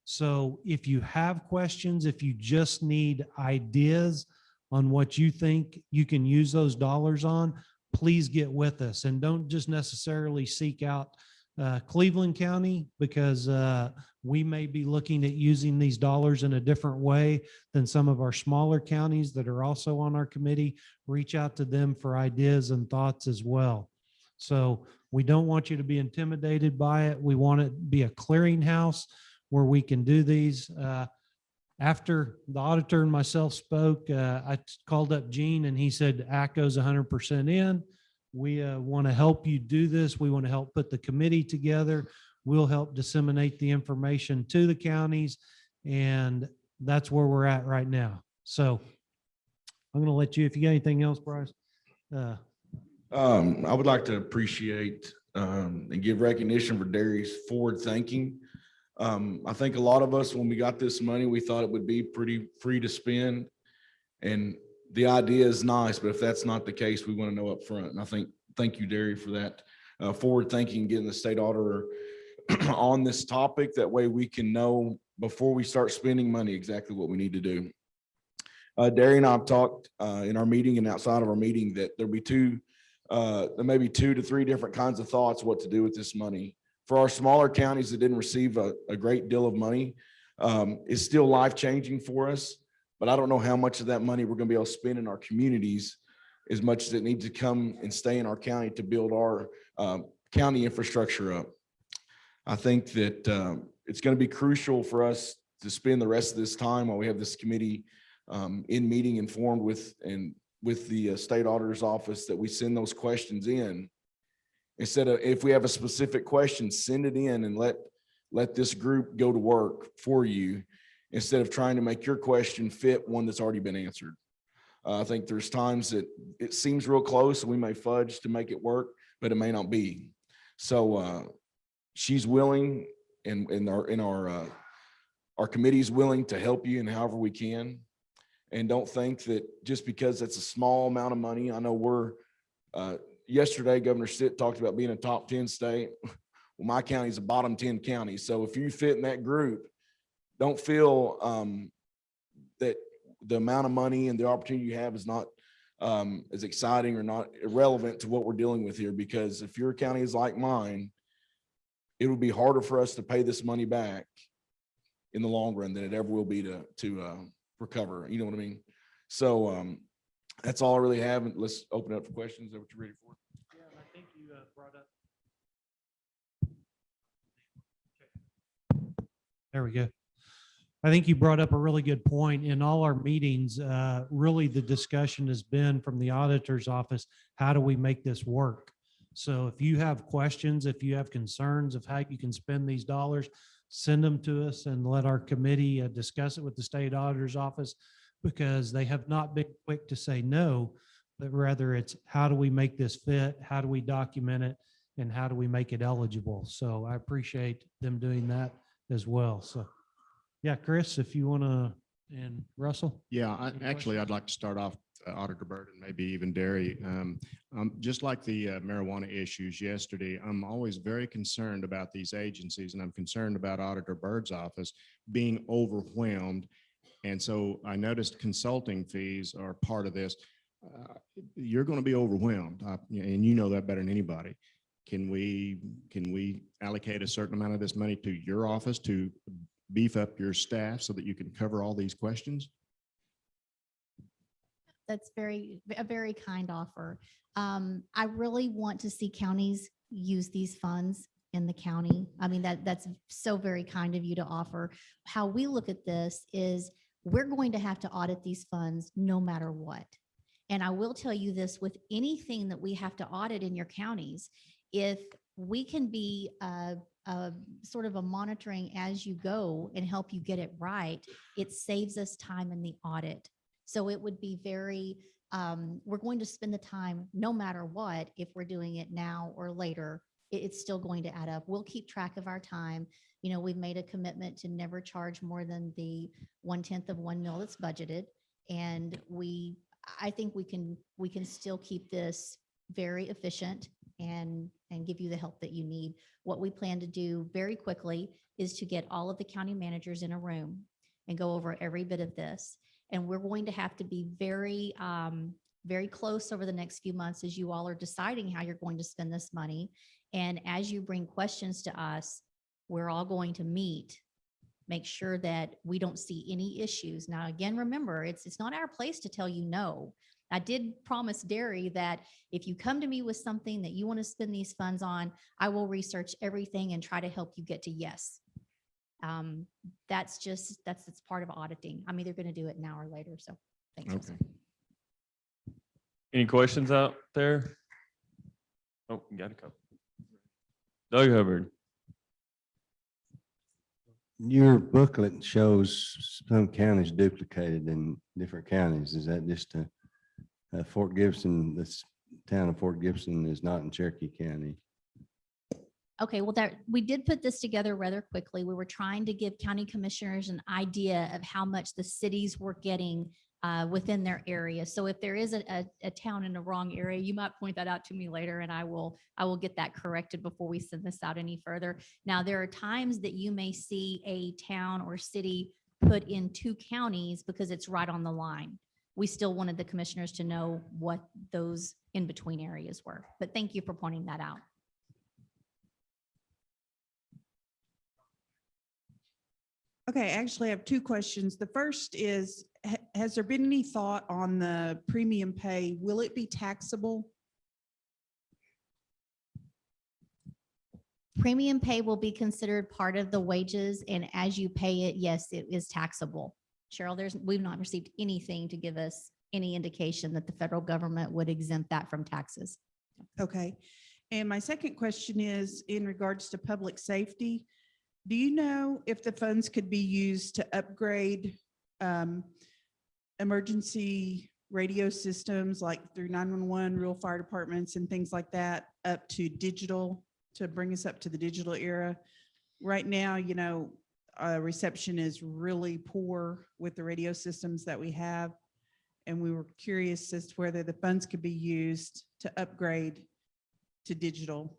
So if you have questions, if you just need ideas on what you think you can use those dollars on, please get with us, and don't just necessarily seek out Cleveland County, because we may be looking at using these dollars in a different way than some of our smaller counties that are also on our committee. Reach out to them for ideas and thoughts as well. So we don't want you to be intimidated by it. We want it to be a clearinghouse where we can do these. After the auditor and myself spoke, I called up Gene, and he said ACCO's 100% in. We want to help you do this. We want to help put the committee together. We'll help disseminate the information to the counties, and that's where we're at right now. So I'm going to let you, if you got anything else, Bryce. I would like to appreciate and give recognition for Derry's forward thinking. I think a lot of us, when we got this money, we thought it would be pretty free to spend, and the idea is nice, but if that's not the case, we want to know up front. And I think, thank you, Derry, for that forward thinking, getting the state auditor on this topic. That way we can know before we start spending money exactly what we need to do. Derry and I have talked in our meeting and outside of our meeting that there may be 2 to 3 different kinds of thoughts what to do with this money. For our smaller counties that didn't receive a great deal of money, it's still life-changing for us. But I don't know how much of that money we're going to be able to spend in our communities, as much as it needs to come and stay in our county to build our county infrastructure up. I think that it's going to be crucial for us to spend the rest of this time while we have this committee in meeting, informed with the state auditor's office, that we send those questions in. Instead of, if we have a specific question, send it in and let this group go to work for you. instead of trying to make your question fit one that's already been answered. I think there's times that it seems real close and we may fudge to make it work, but it may not be. So she's willing, and our committee is willing to help you in however we can. And don't think that just because that's a small amount of money. I know we're yesterday, Governor Stitt talked about being a top 10 state. Well, my county is a bottom 10 county. So if you fit in that group, don't feel that the amount of money and the opportunity you have is not as exciting or not irrelevant to what we're dealing with here. Because if your county is like mine, it would be harder for us to pay this money back in the long run than it ever will be to recover. You know what I mean? So that's all I really have. And let's open it up for questions. Is that what you're ready for? Yeah, I think you brought up. There we go. I think you brought up a really good point. In all our meetings, really the discussion has been from the auditor's office, how do we make this work? So if you have questions, if you have concerns of how you can spend these dollars, send them to us and let our committee discuss it with the state auditor's office, because they have not been quick to say no, but rather it's how do we make this fit? How do we document it? And how do we make it eligible? So I appreciate them doing that as well. So yeah, Chris, if you want to, and Russell. Yeah, Any actually, questions? I'd like to start off Auditor Byrd and maybe even Derry. Just like the marijuana issues yesterday, I'm always very concerned about these agencies, and I'm concerned about Auditor Byrd's office being overwhelmed. And so I noticed consulting fees are part of this. You're going to be overwhelmed, and you know that better than anybody. Can we allocate a certain amount of this money to your office to beef up your staff so that you can cover all these questions? That's a very kind offer. I really want to see counties use these funds in the county. I mean, that's so very kind of you to offer. How we look at this is we're going to have to audit these funds no matter what. And I will tell you this, with anything that we have to audit in your counties, if we can be sort of a monitoring as you go and help you get it right, it saves us time in the audit. So it would be very, we're going to spend the time no matter what. If we're doing it now or later, it's still going to add up. We'll keep track of our time. You know, we've made a commitment to never charge more than the 1/10 of 1 mil that's budgeted. And I think we can still keep this very efficient and give you the help that you need. What we plan to do very quickly is to get all of the county managers in a room and go over every bit of this. And we're going to have to be very, very close over the next few months as you all are deciding how you're going to spend this money. And as you bring questions to us, we're all going to meet, make sure that we don't see any issues. Now, again, remember, it's not our place to tell you no. I did promise Derry that if you come to me with something that you want to spend these funds on, I will research everything and try to help you get to yes. That's part of auditing. I'm either going to do it now or later. So thanks. Okay. Any questions out there? Oh, you got a couple. Doug Hubbard. Your booklet shows some counties duplicated in different counties. Is that just Fort Gibson? This town of Fort Gibson is not in Cherokee County. Okay, well, we did put this together rather quickly. We were trying to give county commissioners an idea of how much the cities were getting within their area. So if there is a town in the wrong area, you might point that out to me later, and I will get that corrected before we send this out any further. Now, there are times that you may see a town or city put in 2 counties because it's right on the line. We still wanted the commissioners to know what those in-between areas were, but thank you for pointing that out. Okay, actually, I have 2 questions. The first is, has there been any thought on the premium pay? Will it be taxable? Premium pay will be considered part of the wages, and as you pay it, yes, it is taxable. Cheryl, we've not received anything to give us any indication that the federal government would exempt that from taxes. Okay. And my second question is in regards to public safety. Do you know if the funds could be used to upgrade emergency radio systems like through 911, rural fire departments and things like that up to digital, to bring us up to the digital era? Right now, reception is really poor with the radio systems that we have. And we were curious as to whether the funds could be used to upgrade to digital.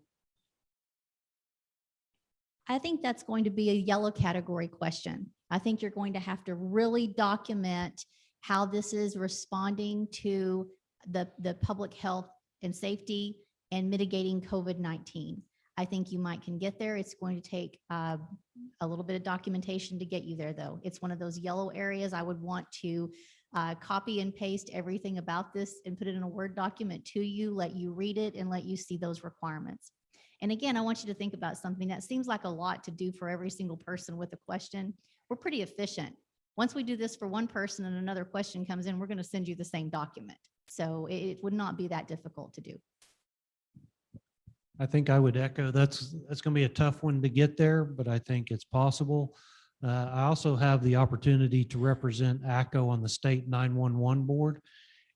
I think that's going to be a yellow category question. I think you're going to have to really document how this is responding to the public health and safety and mitigating COVID-19. I think you might can get there. It's going to take a little bit of documentation to get you there, though. It's one of those yellow areas. I would want to copy and paste everything about this and put it in a Word document to you, let you read it and let you see those requirements. And again, I want you to think about something that seems like a lot to do for every single person with a question. We're pretty efficient. Once we do this for one person and another question comes in, we're going to send you the same document. So it would not be that difficult to do. I think I would echo, that's going to be a tough one to get there, but I think it's possible. I also have the opportunity to represent ACCO on the state 911 board.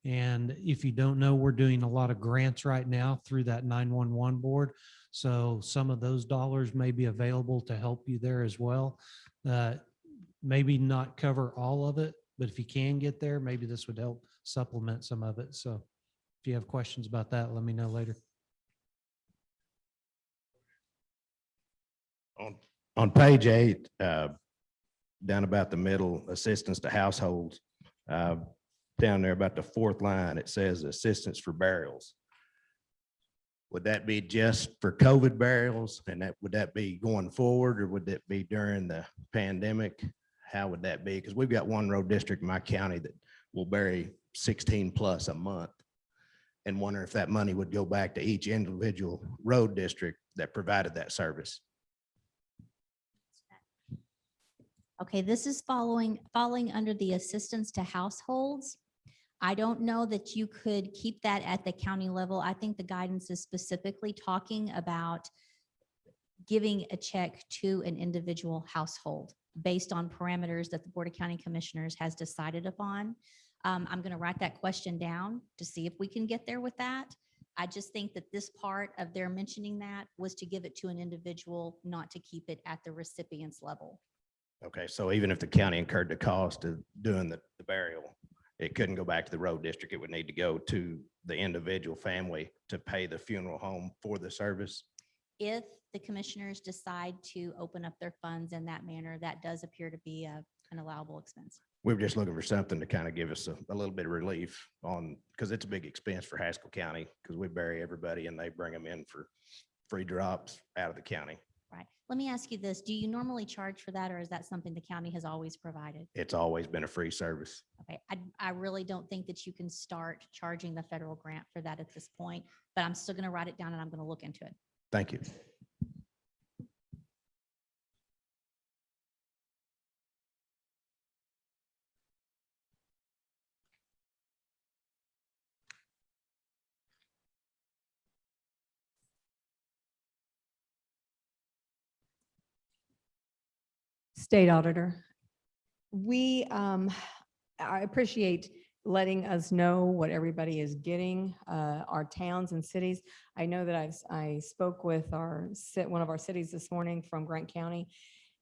And if you don't know, we're doing a lot of grants right now through that 911 board. So some of those dollars may be available to help you there as well. Maybe not cover all of it, but if you can get there, maybe this would help supplement some of it. So if you have questions about that, let me know later. On page 8, down about the middle, assistance to households, down there about the 4th line, it says assistance for burials. Would that be just for COVID burials? And would that be going forward, or would that be during the pandemic? How would that be? Because we've got one road district in my county that will bury 16 plus a month, and wonder if that money would go back to each individual road district that provided that service. Okay, this is falling under the assistance to households. I don't know that you could keep that at the county level. I think the guidance is specifically talking about giving a check to an individual household based on parameters that the Board of County Commissioners has decided upon. I'm going to write that question down to see if we can get there with that. I just think that this part of their mentioning that was to give it to an individual, not to keep it at the recipient's level. Okay, so even if the county incurred the cost of doing the burial, it couldn't go back to the road district. It would need to go to the individual family to pay the funeral home for the service. If the commissioners decide to open up their funds in that manner, that does appear to be an allowable expense. We were just looking for something to kind of give us a little bit of relief on, because it's a big expense for Haskell County, because we bury everybody and they bring them in for free drops out of the county. Right. Let me ask you this. Do you normally charge for that, or is that something the county has always provided? It's always been a free service. Okay. I really don't think that you can start charging the federal grant for that at this point, but I'm still going to write it down and I'm going to look into it. Thank you. State Auditor, I appreciate letting us know what everybody is getting, our towns and cities. I know that I spoke with one of our cities this morning from Grant County,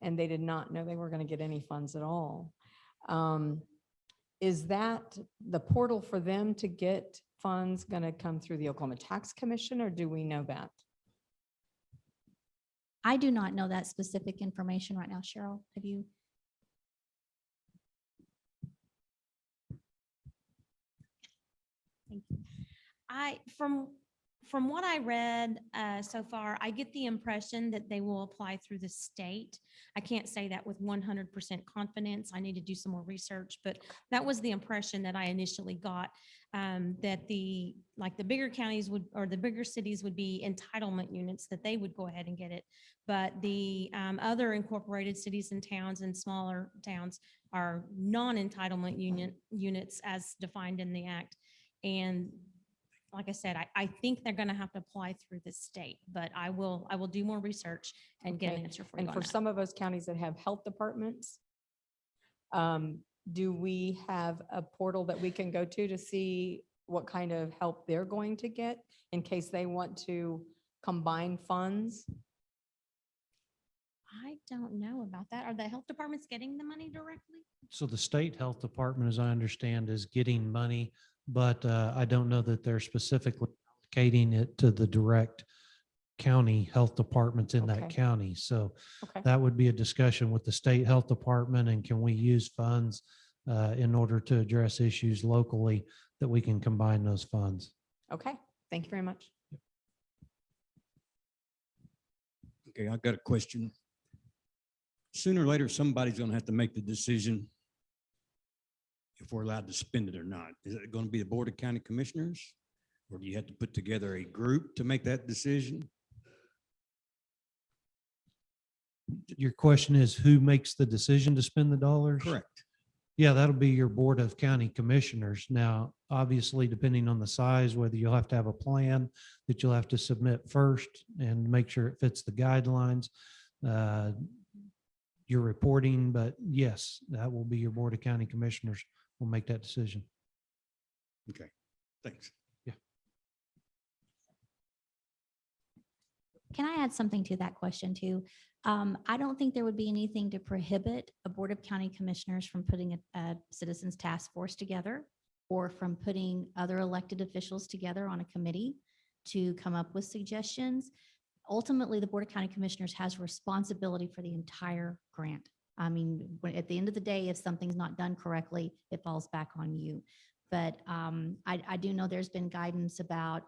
and they did not know they were going to get any funds at all. Is that the portal for them to get funds going to come through the Oklahoma Tax Commission, or do we know that? I do not know that specific information right now. Cheryl, have you? Thank you. From what I read so far, I get the impression that they will apply through the state. I can't say that with 100% confidence. I need to do some more research, but that was the impression that I initially got, that the bigger counties would, or the bigger cities would be entitlement units, that they would go ahead and get it. But the other incorporated cities and towns and smaller towns are non-entitlement units as defined in the act. And like I said, I think they're going to have to apply through the state, but I will do more research and get an Okay. answer for you And on for that. some of those counties that have health departments, do we have a portal that we can go to see what kind of help they're going to get in case they want to combine funds? I don't know about that. Are the health departments getting the money directly? So the state health department, as I understand, is getting money, but I don't know that they're specifically allocating it to the direct county health departments in that Okay. county. So Okay, that would be a discussion with the state health department, and can we use funds in order to address issues locally that we can combine those funds? okay. Thank you very much. Okay, I've got a question. Sooner or later, somebody's gonna have to make the decision if we're allowed to spend it or not. Is it gonna be the Board of County Commissioners? Or do you have to put together a group to make that decision? Your question is who makes the decision to spend the dollars? Correct. Yeah, that'll be your Board of County Commissioners. Now, obviously, depending on the size, whether you'll have to have a plan that you'll have to submit first and make sure it fits the guidelines, your reporting, but yes, that will be your Board of County Commissioners will make that decision. Okay, thanks. Can I add something to that question too? I don't think there would be anything to prohibit a Board of County Commissioners from putting a citizens task force together or from putting other elected officials together on a committee to come up with suggestions. Ultimately, the Board of County Commissioners has responsibility for the entire grant. I mean, at the end of the day, if something's not done correctly, it falls back on you. But I do know there's been guidance about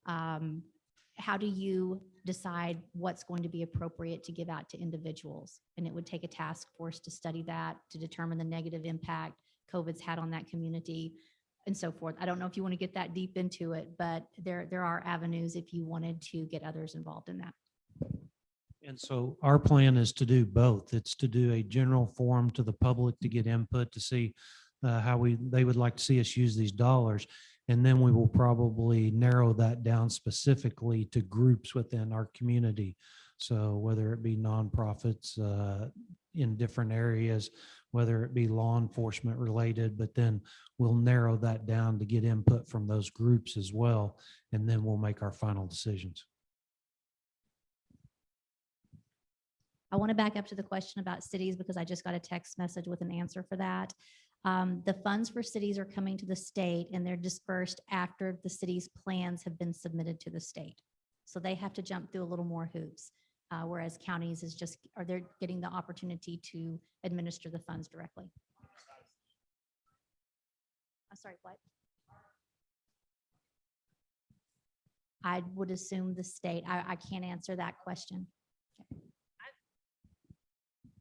how do you decide what's going to be appropriate to give out to individuals? And it would take a task force to study that, to determine the negative impact COVID's had on that community and so forth. I don't know if you want to get that deep into it, but there are avenues if you wanted to get others involved in that. And so our plan is to do both. It's to do a general forum to the public to get input to see how they would like to see us use these dollars. And then we will probably narrow that down specifically to groups within our community. So whether it be nonprofits in different areas, whether it be law enforcement related, but then we'll narrow that down to get input from those groups as well. And then we'll make our final decisions. I want to back up to the question about cities because I just got a text message with an answer for that. The funds for cities are coming to the state and they're dispersed after the city's plans have been submitted to the state. So they have to jump through a little more hoops, whereas counties they're getting the opportunity to administer the funds directly. I'm sorry, what? I would assume the state. I can't answer that question.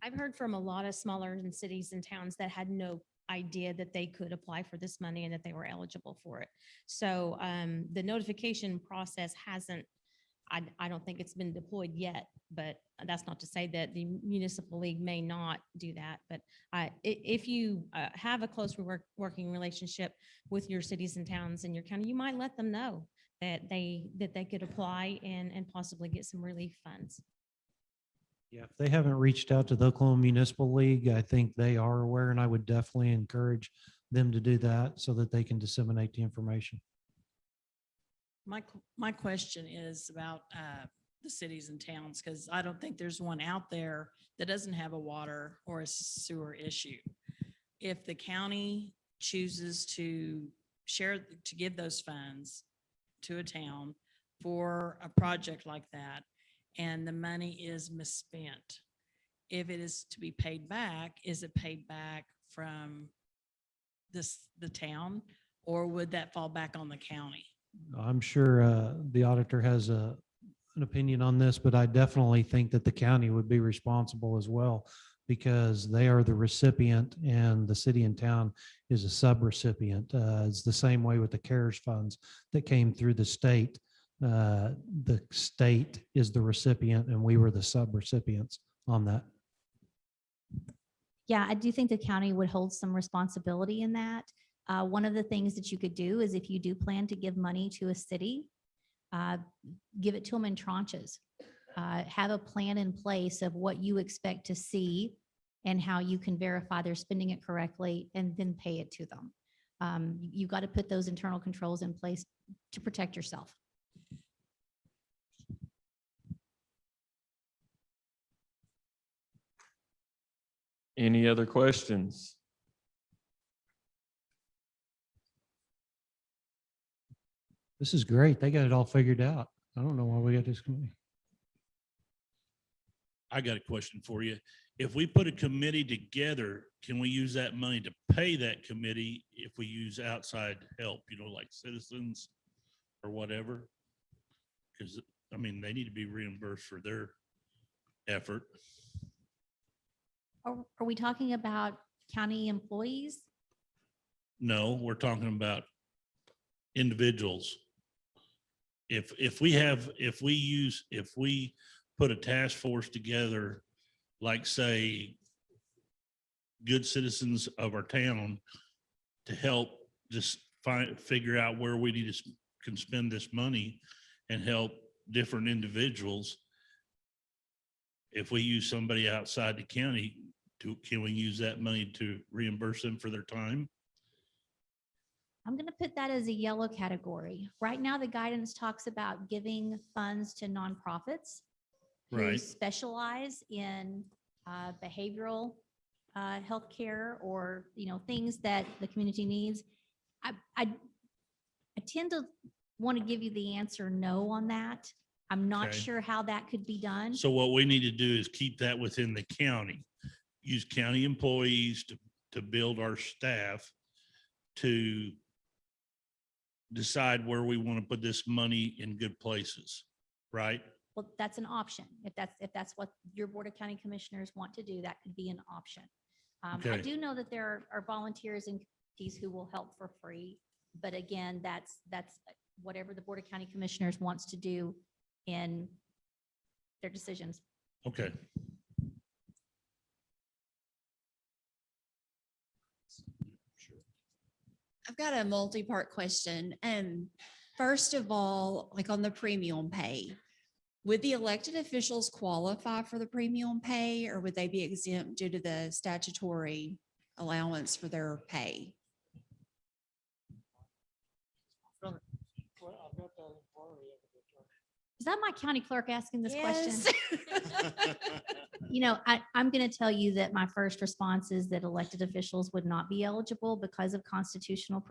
I've heard from a lot of smaller cities and towns that had no idea that they could apply for this money and that they were eligible for it. So the notification process hasn't, I don't think it's been deployed yet, but that's not to say that the municipal league may not do that. But if you have a close working relationship with your cities and towns in your county, you might let them know that they could apply and possibly get some relief funds. Yeah, if they haven't reached out to the Oklahoma Municipal League, I think they are aware, and I would definitely encourage them to do that so that they can disseminate the information. My question is about the cities and towns, because I don't think there's one out there that doesn't have a water or a sewer issue. If the county chooses to give those funds to a town for a project like that, and the money is misspent, if it is to be paid back, is it paid back from the town, or would that fall back on the county? I'm sure the auditor has an opinion on this, but I definitely think that the county would be responsible as well because they are the recipient and the city and town is a sub-recipient. It's the same way with the CARES funds that came through the state. The state is the recipient and we were the sub-recipients on that. Yeah, I do think the county would hold some responsibility in that. One of the things that you could do is if you do plan to give money to a city, give it to them in tranches. Have a plan in place of what you expect to see and how you can verify they're spending it correctly and then pay it to them. You've got to put those internal controls in place to protect yourself. Any other questions? This is great. They got it all figured out. I don't know why we got this committee. I got a question for you. If we put a committee together, can we use that money to pay that committee if we use outside help, like citizens or whatever? Because, I mean, they need to be reimbursed for their effort. Are we talking about county employees? No, we're talking about individuals. If we put a task force together, like say, good citizens of our town to help just figure out where we need to can spend this money and help different individuals. If we use somebody outside the county, can we use that money to reimburse them for their time? I'm going to put that as a yellow category. Right now, the guidance talks about giving funds to nonprofits who Right. specialize in behavioral healthcare or, things that the community needs. I tend to want to give you the answer no on that. I'm not Okay. sure how that could be done. So what we need to do is keep that within the county. Use county employees to build our staff to decide where we want to put this money in good places, right? Well, that's an option. If that's what your Board of County Commissioners want to do, that could be an option. I Okay. do know that there are volunteers and committees who will help for free. But again, that's whatever the Board of County Commissioners wants to do in their decisions. Okay. I've got a multi-part question. First of all, like on the premium pay, would the elected officials qualify for the premium pay or would they be exempt due to the statutory allowance for their pay? Is that my county clerk asking this question? Yes. I'm going to tell you that my first response is that elected officials would not be eligible because of constitutional,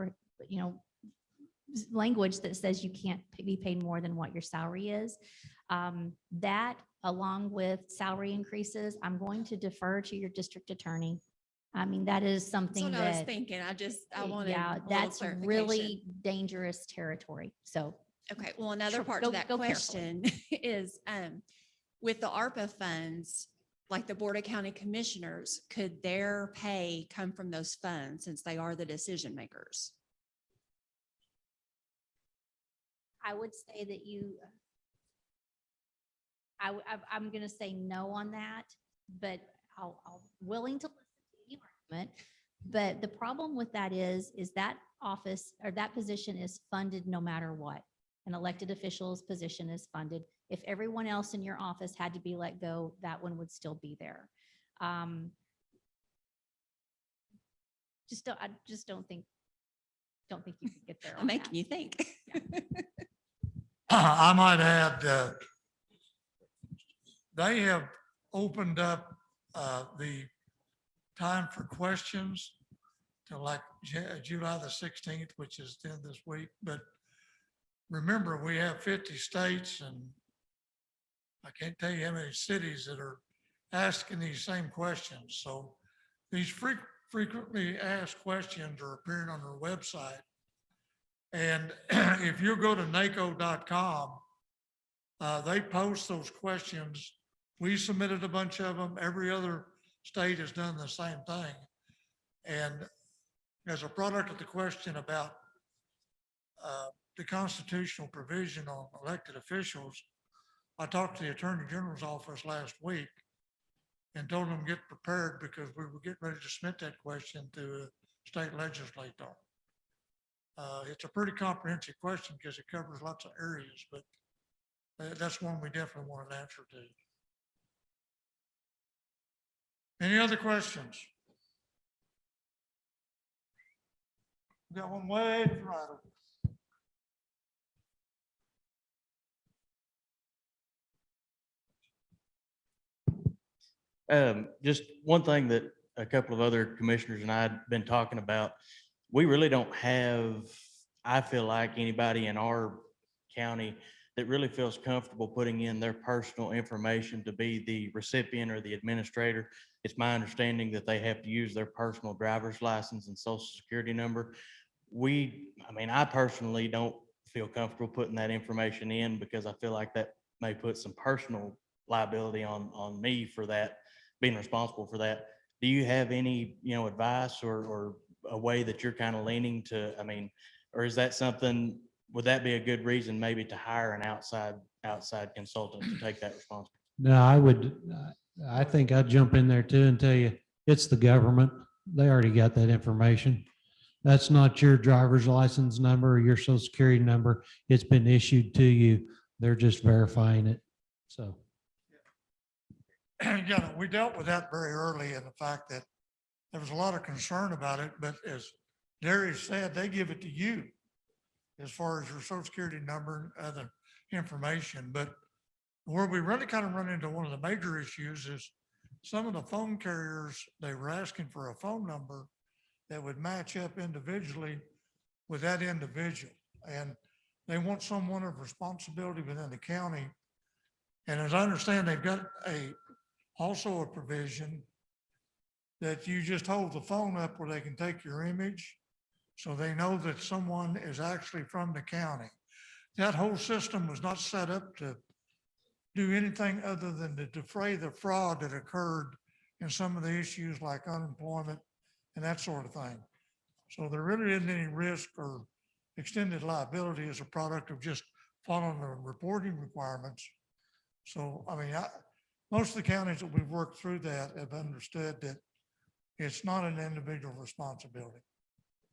language that says you can't be paid more than what your salary is. That, along with salary increases, I'm going to defer to your district attorney. I mean, that is That's something what I was that, thinking. I wanted. yeah, a little that's clarification. really dangerous territory. So Okay, well, another Sure, part go- to that go carefully. question is, with the ARPA funds, like the Board of County Commissioners, could their pay come from those funds since they are the decision makers? I would say that I'm going to say no on that, but I'll willing to listen to the argument. But the problem with that is that office or that position is funded no matter what. An elected official's position is funded. If everyone else in your office had to be let go, that one would still be there. I just don't think you could get there. I'm on making that. you think. I might add, they have opened up the time for questions to like July the 16th, which is then this week. But remember, we have 50 states and I can't tell you how many cities that are asking these same questions. So these frequently asked questions are appearing on their website. And if you go to NACO.com, they post those questions. We submitted a bunch of them. Every other state has done the same thing. And as a product of the question about the constitutional provision on elected officials, I talked to the Attorney General's office last week and told them to get prepared because we were getting ready to submit that question to a state legislator. It's a pretty comprehensive question because it covers lots of areas, but that's one we definitely want an answer to. Any other questions? We got one way to the right of us. Just one thing that a couple of other commissioners and I had been talking about, we really don't have, I feel like, anybody in our county that really feels comfortable putting in their personal information to be the recipient or the administrator. It's my understanding that they have to use their personal driver's license and social security number. I personally don't feel comfortable putting that information in because I feel like that may put some personal liability on me for that, being responsible for that. Do you have any, advice or a way that you're kind of leaning to, or is that something, would that be a good reason maybe to hire an outside consultant to take that responsibility? No, I think I'd jump in there too and tell you, it's the government. They already got that information. That's not your driver's license number or your social security number. It's been issued to you. They're just verifying it. So. We dealt with that very early in the fact that there was a lot of concern about it, but as Darius said, they give it to you as far as your social security number and other information. But where we really kind of run into one of the major issues is some of the phone carriers, they were asking for a phone number that would match up individually with that individual. And they want someone of responsibility within the county. And as I understand, they've got also a provision that you just hold the phone up where they can take your image so they know that someone is actually from the county. That whole system was not set up to do anything other than to defray the fraud that occurred in some of the issues like unemployment and that sort of thing. So there really isn't any risk or extended liability as a product of just following the reporting requirements. So, most of the counties that we've worked through that have understood that it's not an individual responsibility.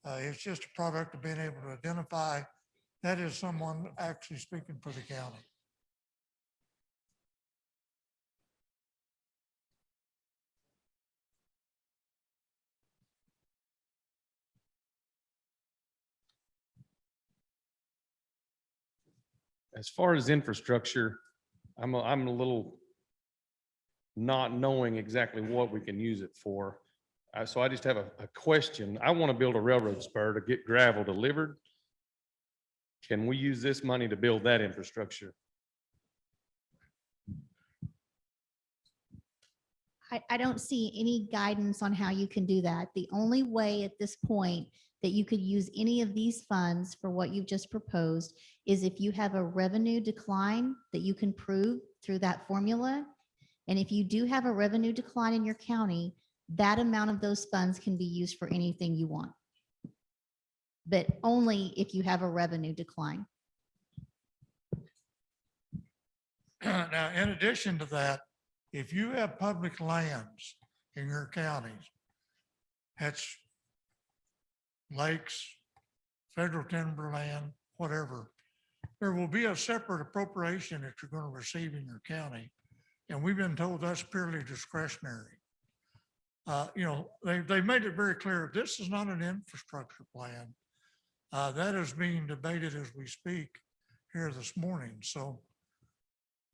It's just a product of being able to identify that is someone actually speaking for the county. As far as infrastructure, I'm a little not knowing exactly what we can use it for. So I just have a question. I want to build a railroad spur to get gravel delivered. Can we use this money to build that infrastructure? I don't see any guidance on how you can do that. The only way at this point that you could use any of these funds for what you've just proposed is if you have a revenue decline that you can prove through that formula. And if you do have a revenue decline in your county, that amount of those funds can be used for anything you want. But only if you have a revenue decline. Now, in addition to that, if you have public lands in your counties, that's lakes, federal timberland, whatever, there will be a separate appropriation that you're going to receive in your county. And we've been told that's purely discretionary. They made it very clear, this is not an infrastructure plan. That is being debated as we speak here this morning. So,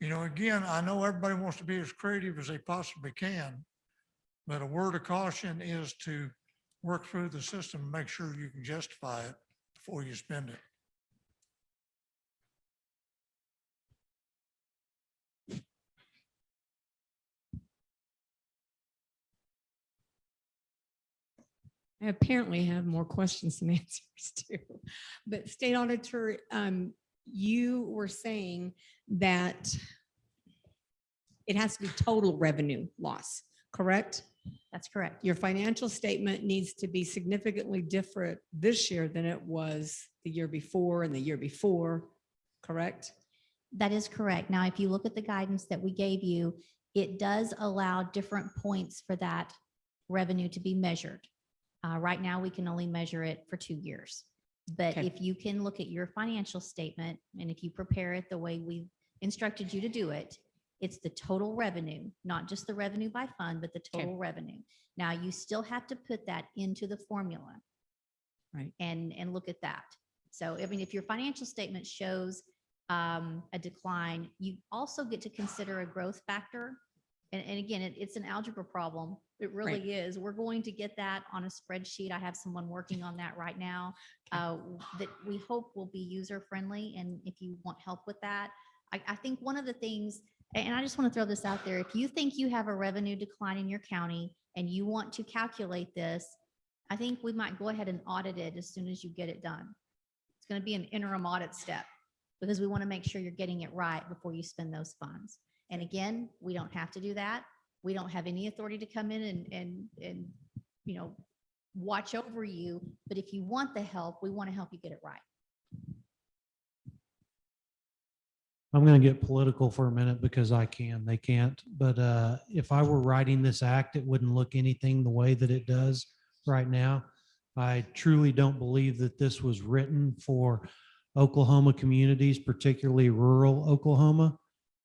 again, I know everybody wants to be as creative as they possibly can, but a word of caution is to work through the system and make sure you can justify it before you spend it. I apparently have more questions than answers too. But State Auditor, you were saying that it has to be total revenue loss, correct? That's correct. Your financial statement needs to be significantly different this year than it was the year before and the year before, correct? That is correct. Now, if you look at the guidance that we gave you, it does allow different points for that revenue to be measured. Right now, we can only measure it for 2 years. But Okay. if you can look at your financial statement and if you prepare it the way we instructed you to do it, it's the total revenue, not just the revenue by fund, but the total revenue. Now, you still have to put that into the formula. Right. And look at that. So, I mean, if your financial statement shows a decline, you also get to consider a growth factor. And again, it's an algebra problem. It really Right. is. We're going to get that on a spreadsheet. I have someone working on that right now that we hope will be user friendly. And if you want help with that, I think one of the things, and I just want to throw this out there, if you think you have a revenue decline in your county and you want to calculate this, I think we might go ahead and audit it as soon as you get it done. It's going to be an interim audit step because we want to make sure you're getting it right before you spend those funds. And again, we don't have to do that. We don't have any authority to come in and you know, watch over you. But if you want the help, we want to help you get it right. I'm going to get political for a minute because I can, they can't. But if I were writing this act, it wouldn't look anything the way that it does right now. I truly don't believe that this was written for Oklahoma communities, particularly rural Oklahoma.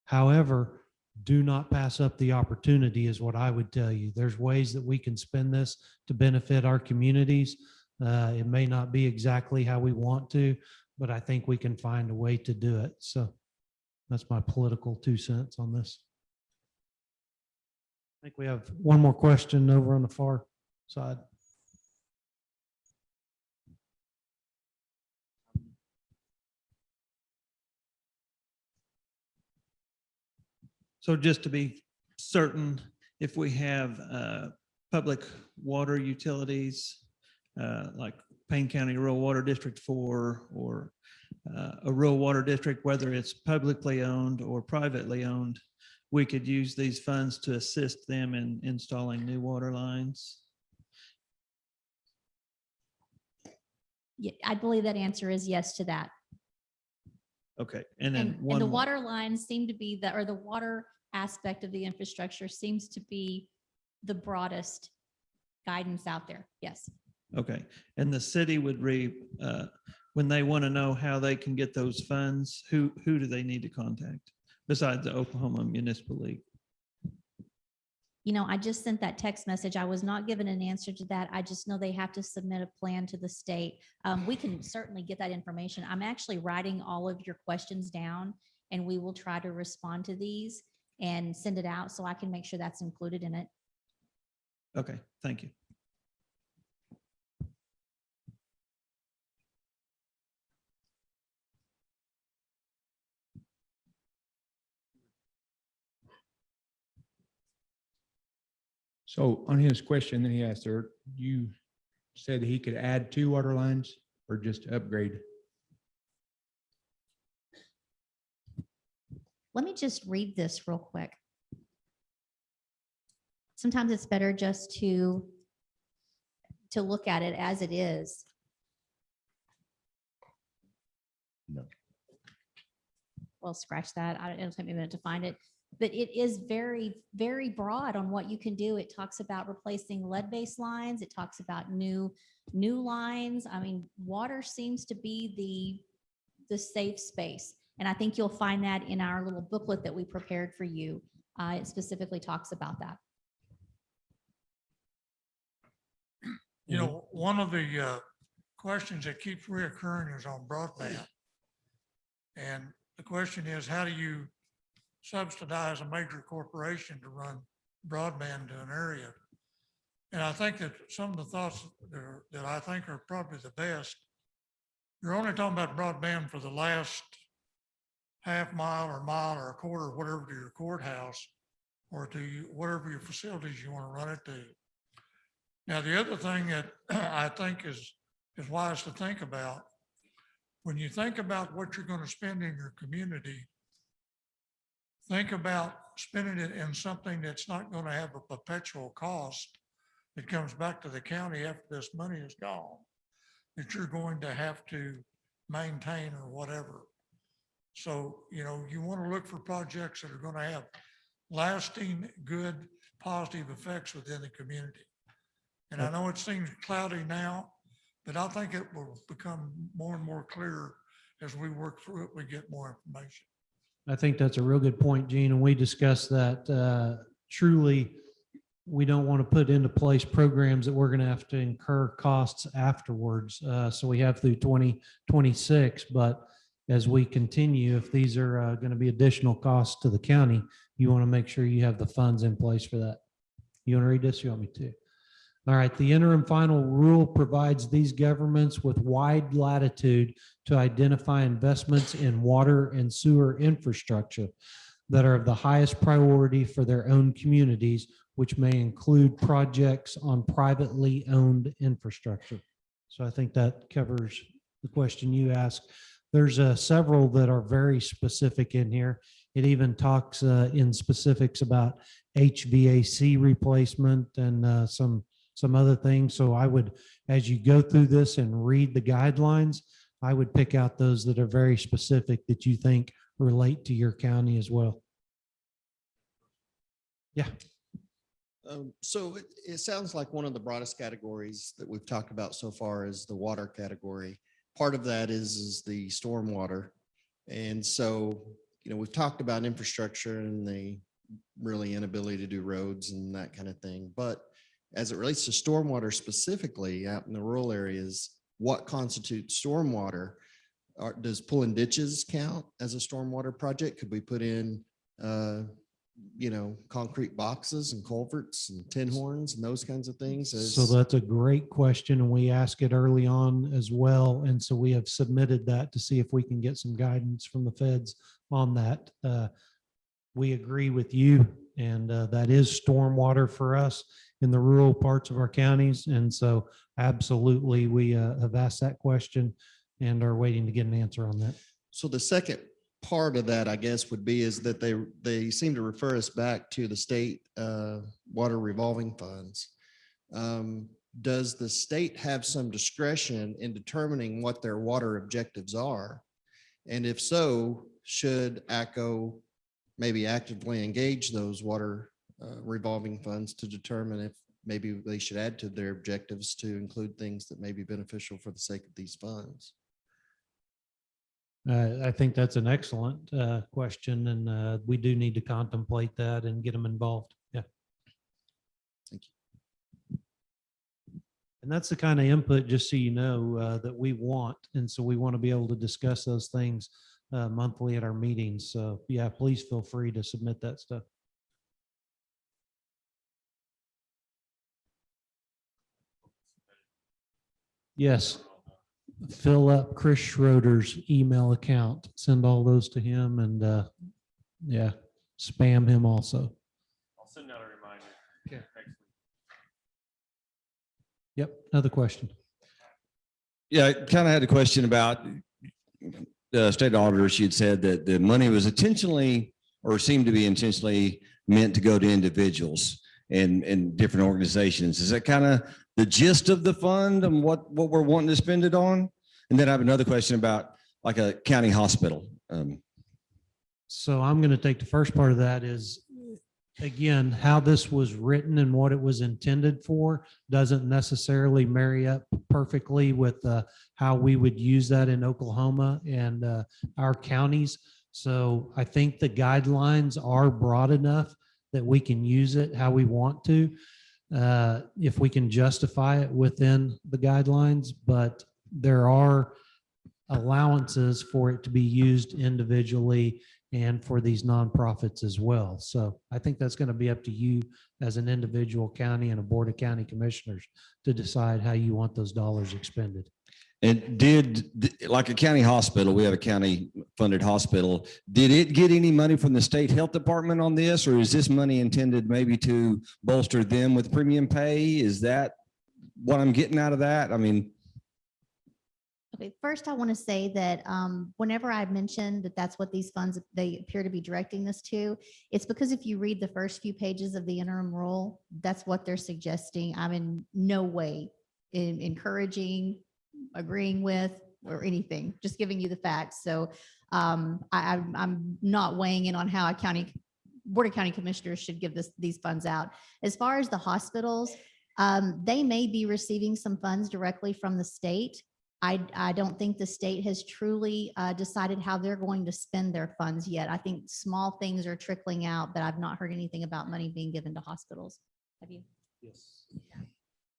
However, do not pass up the opportunity is what I would tell you. There's ways that we can spend this to benefit our communities. It may not be exactly how we want to, but I think we can find a way to do it. So that's my political 2 cents on this. I think we have one more question over on the far side. So just to be certain, if we have public water utilities, like Payne County Rural Water District 4 or a rural water district, whether it's publicly owned or privately owned, we could use these funds to assist them in installing new water lines. Yeah, I believe that answer is yes to that. Okay, and then And the one, water lines seem to be the, or the water aspect of the infrastructure seems to be the broadest guidance out there. Yes. okay, and the city would when they want to know how they can get those funds, who do they need to contact besides the Oklahoma Municipal League? You know, I just sent that text message. I was not given an answer to that. I just know they have to submit a plan to the state. We can certainly get that information. I'm actually writing all of your questions down and we will try to respond to these and send it out so I can make sure that's included in it. Okay, thank you. So on his question that he asked her, you said he could add 2 water lines or just upgrade? Let me just read this real quick. Sometimes it's better just to look at it as it is. No. Well, scratch that. It'll take me a minute to find it. But it is very, very broad on what you can do. It talks about replacing lead-based lines. It talks about new lines. I mean, water seems to be the safe space. And I think you'll find that in our little booklet that we prepared for you. It specifically talks about that. You know, one of the questions that keeps reoccurring is on broadband. And the question is, how do you subsidize a major corporation to run broadband to an area? And I think that some of the thoughts that I think are probably the best, you're only talking about broadband for the last half mile or a quarter, whatever, to your courthouse or to whatever your facilities you want to run it to. Now, the other thing that I think is wise to think about, when you think about what you're going to spend in your community, think about spending it in something that's not going to have a perpetual cost that comes back to the county after this money is gone, that you're going to have to maintain or whatever. So, you know, you want to look for projects that are going to have lasting, good, positive effects within the community. And I know it seems cloudy now, But I think it will become more and more clear as we work through it, we get more information. I think that's a real good point, Gene, and we discussed that. Truly, we don't want to put into place programs that we're going to have to incur costs afterwards. So we have through 2026, but as we continue, if these are going to be additional costs to the county, you want to make sure you have the funds in place for that. You want to read this? You want me to? All right, the interim final rule provides these governments with wide latitude to identify investments in water and sewer infrastructure that are of the highest priority for their own communities, which may include projects on privately owned infrastructure. So I think that covers the question you asked. There's several that are very specific in here. It even talks in specifics about HVAC replacement and some other things. So I would, as you go through this and read the guidelines, I would pick out those that are very specific that you think relate to your county as well. Yeah. So it sounds like one of the broadest categories that we've talked about so far is the water category. Part of that is the stormwater. And so, you know, we've talked about infrastructure and the really inability to do roads and that kind of thing. But as it relates to stormwater specifically out in the rural areas, what constitutes stormwater? Does pulling ditches count as a stormwater project? Could we put in, you know, concrete boxes and culverts and tin horns and those kinds of things? So that's a great question, and we ask it early on as well. And so we have submitted that to see if we can get some guidance from the feds on that. We agree with you, and that is stormwater for us in the rural parts of our counties. And so absolutely, we have asked that question and are waiting to get an answer on that. So the second part of that, I guess, would be is that they seem to refer us back to the state water revolving funds. Does the state have some discretion in determining what their water objectives are? And if so, should ACCO maybe actively engage those water revolving funds to determine if maybe they should add to their objectives to include things that may be beneficial for the sake of these funds? I think that's an excellent question, and we do need to contemplate that and get them involved. Yeah. Thank you. And that's the kind of input, just so you know, that we want. And so we want to be able to discuss those things monthly at our meetings. So yeah, please feel free to submit that stuff. Yes. Fill up Chris Schroeder's email account, send all those to him, and yeah, spam him also. I'll send out a reminder. Okay. Next week. Yep, another question. Yeah, I kind of had a question about the state auditor. She had said that the money was intentionally or seemed to be intentionally meant to go to individuals and different organizations. Is that kind of the gist of the fund and what we're wanting to spend it on? And then I have another question about like a county hospital. So I'm going to take the first part of that is, again, how this was written and what it was intended for doesn't necessarily marry up perfectly with how we would use that in Oklahoma and our counties. So I think the guidelines are broad enough that we can use it how we want to, if we can justify it within the guidelines, but there are allowances for it to be used individually and for these nonprofits as well. So I think that's going to be up to you as an individual county and a board of county commissioners to decide how you want those dollars expended. And like a county hospital, we have a county funded hospital. Did it get any money from the state health department on this, or is this money intended maybe to bolster them with premium pay? Is that what I'm getting out of that? I mean, Okay, first I want to say that whenever I mentioned that that's what these funds, they appear to be directing this to, it's because if you read the first few pages of the interim rule, that's what they're suggesting. I'm in no way encouraging, agreeing with, or anything, just giving you the facts. So I'm not weighing in on how a board of county commissioners should give these funds out. As far as the hospitals, They may be receiving some funds directly from the state. I don't think the state has truly decided how they're going to spend their funds yet. I think small things are trickling out, but I've not heard anything about money being given to hospitals. Have you? Yes.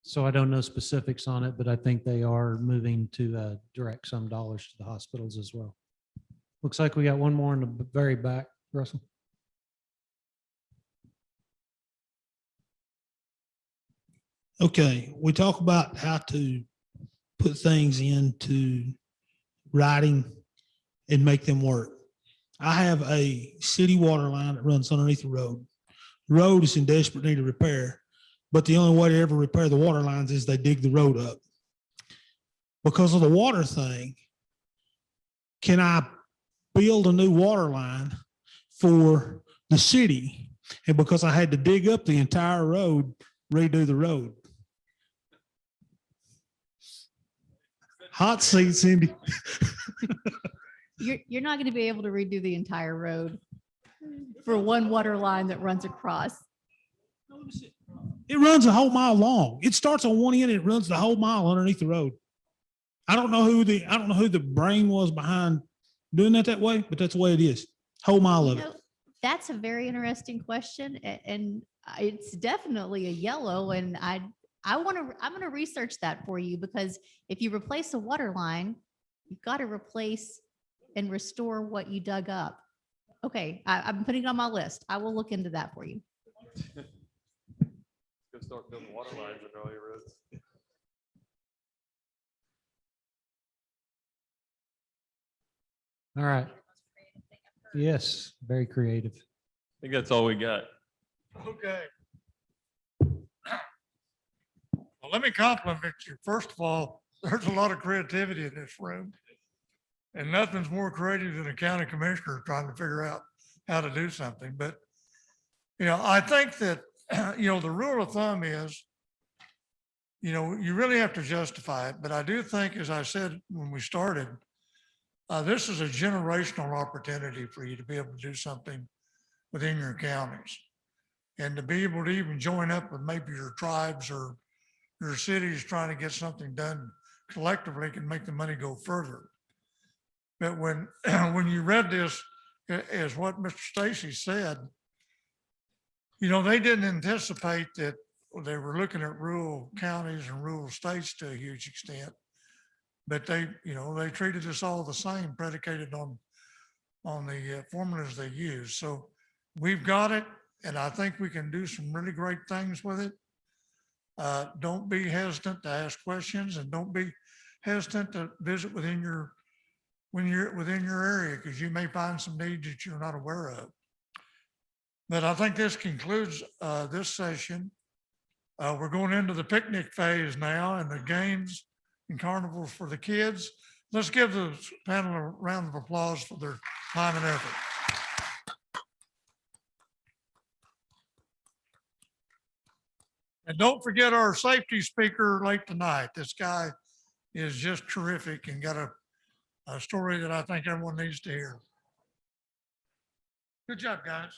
So I don't know specifics on it, but I think they are moving to direct some dollars to the hospitals as well. Looks like we got one more in the very back, Russell. Okay, we talk about how to put things into writing and make them work. I have a city water line that runs underneath the road. The road is in desperate need of repair, but the only way to ever repair the water lines is they dig the road up. Because of the water thing, can I build a new water line for the city? And because I had to dig up the entire road, redo the road. Hot seat, Cindy. You're not going to be able to redo the entire road for one water line that runs across. It runs a whole mile long. It starts on one end and it runs the whole mile underneath the road. I don't know who the brain was behind doing that way, but that's the way it is. Whole mile of it. That's a very interesting question, and it's definitely a yellow. And I'm going to research that for you, because if you replace a water line, you've got to replace and restore what you dug up. Okay, I'm putting it on my list. I will look into that for you. Go start building water lines under all your roads. All right. Yes, very creative. I think that's all we got. Okay. Well, let me compliment you. First of all, there's a lot of creativity in this room. And nothing's more creative than a county commissioner trying to figure out how to do something. But, I think that, the rule of thumb is, you really have to justify it. But I do think, as I said when we started, this is a generational opportunity for you to be able to do something within your counties. And to be able to even join up with maybe your tribes or your cities trying to get something done collectively can make the money go further. But when you read this, as what Mr. Stacy said, they didn't anticipate that they were looking at rural counties and rural states to a huge extent. But they treated us all the same, predicated on the formulas they use. So we've got it, and I think we can do some really great things with it. Don't be hesitant to ask questions, and don't be hesitant to visit when you're within your area, because you may find some needs that you're not aware of. But I think this concludes this session. We're going into the picnic phase now, and the games and carnivals for the kids. Let's give the panel a round of applause for their time and effort. And don't forget our safety speaker late tonight. This guy is just terrific and got a story that I think everyone needs to hear. Good job, guys.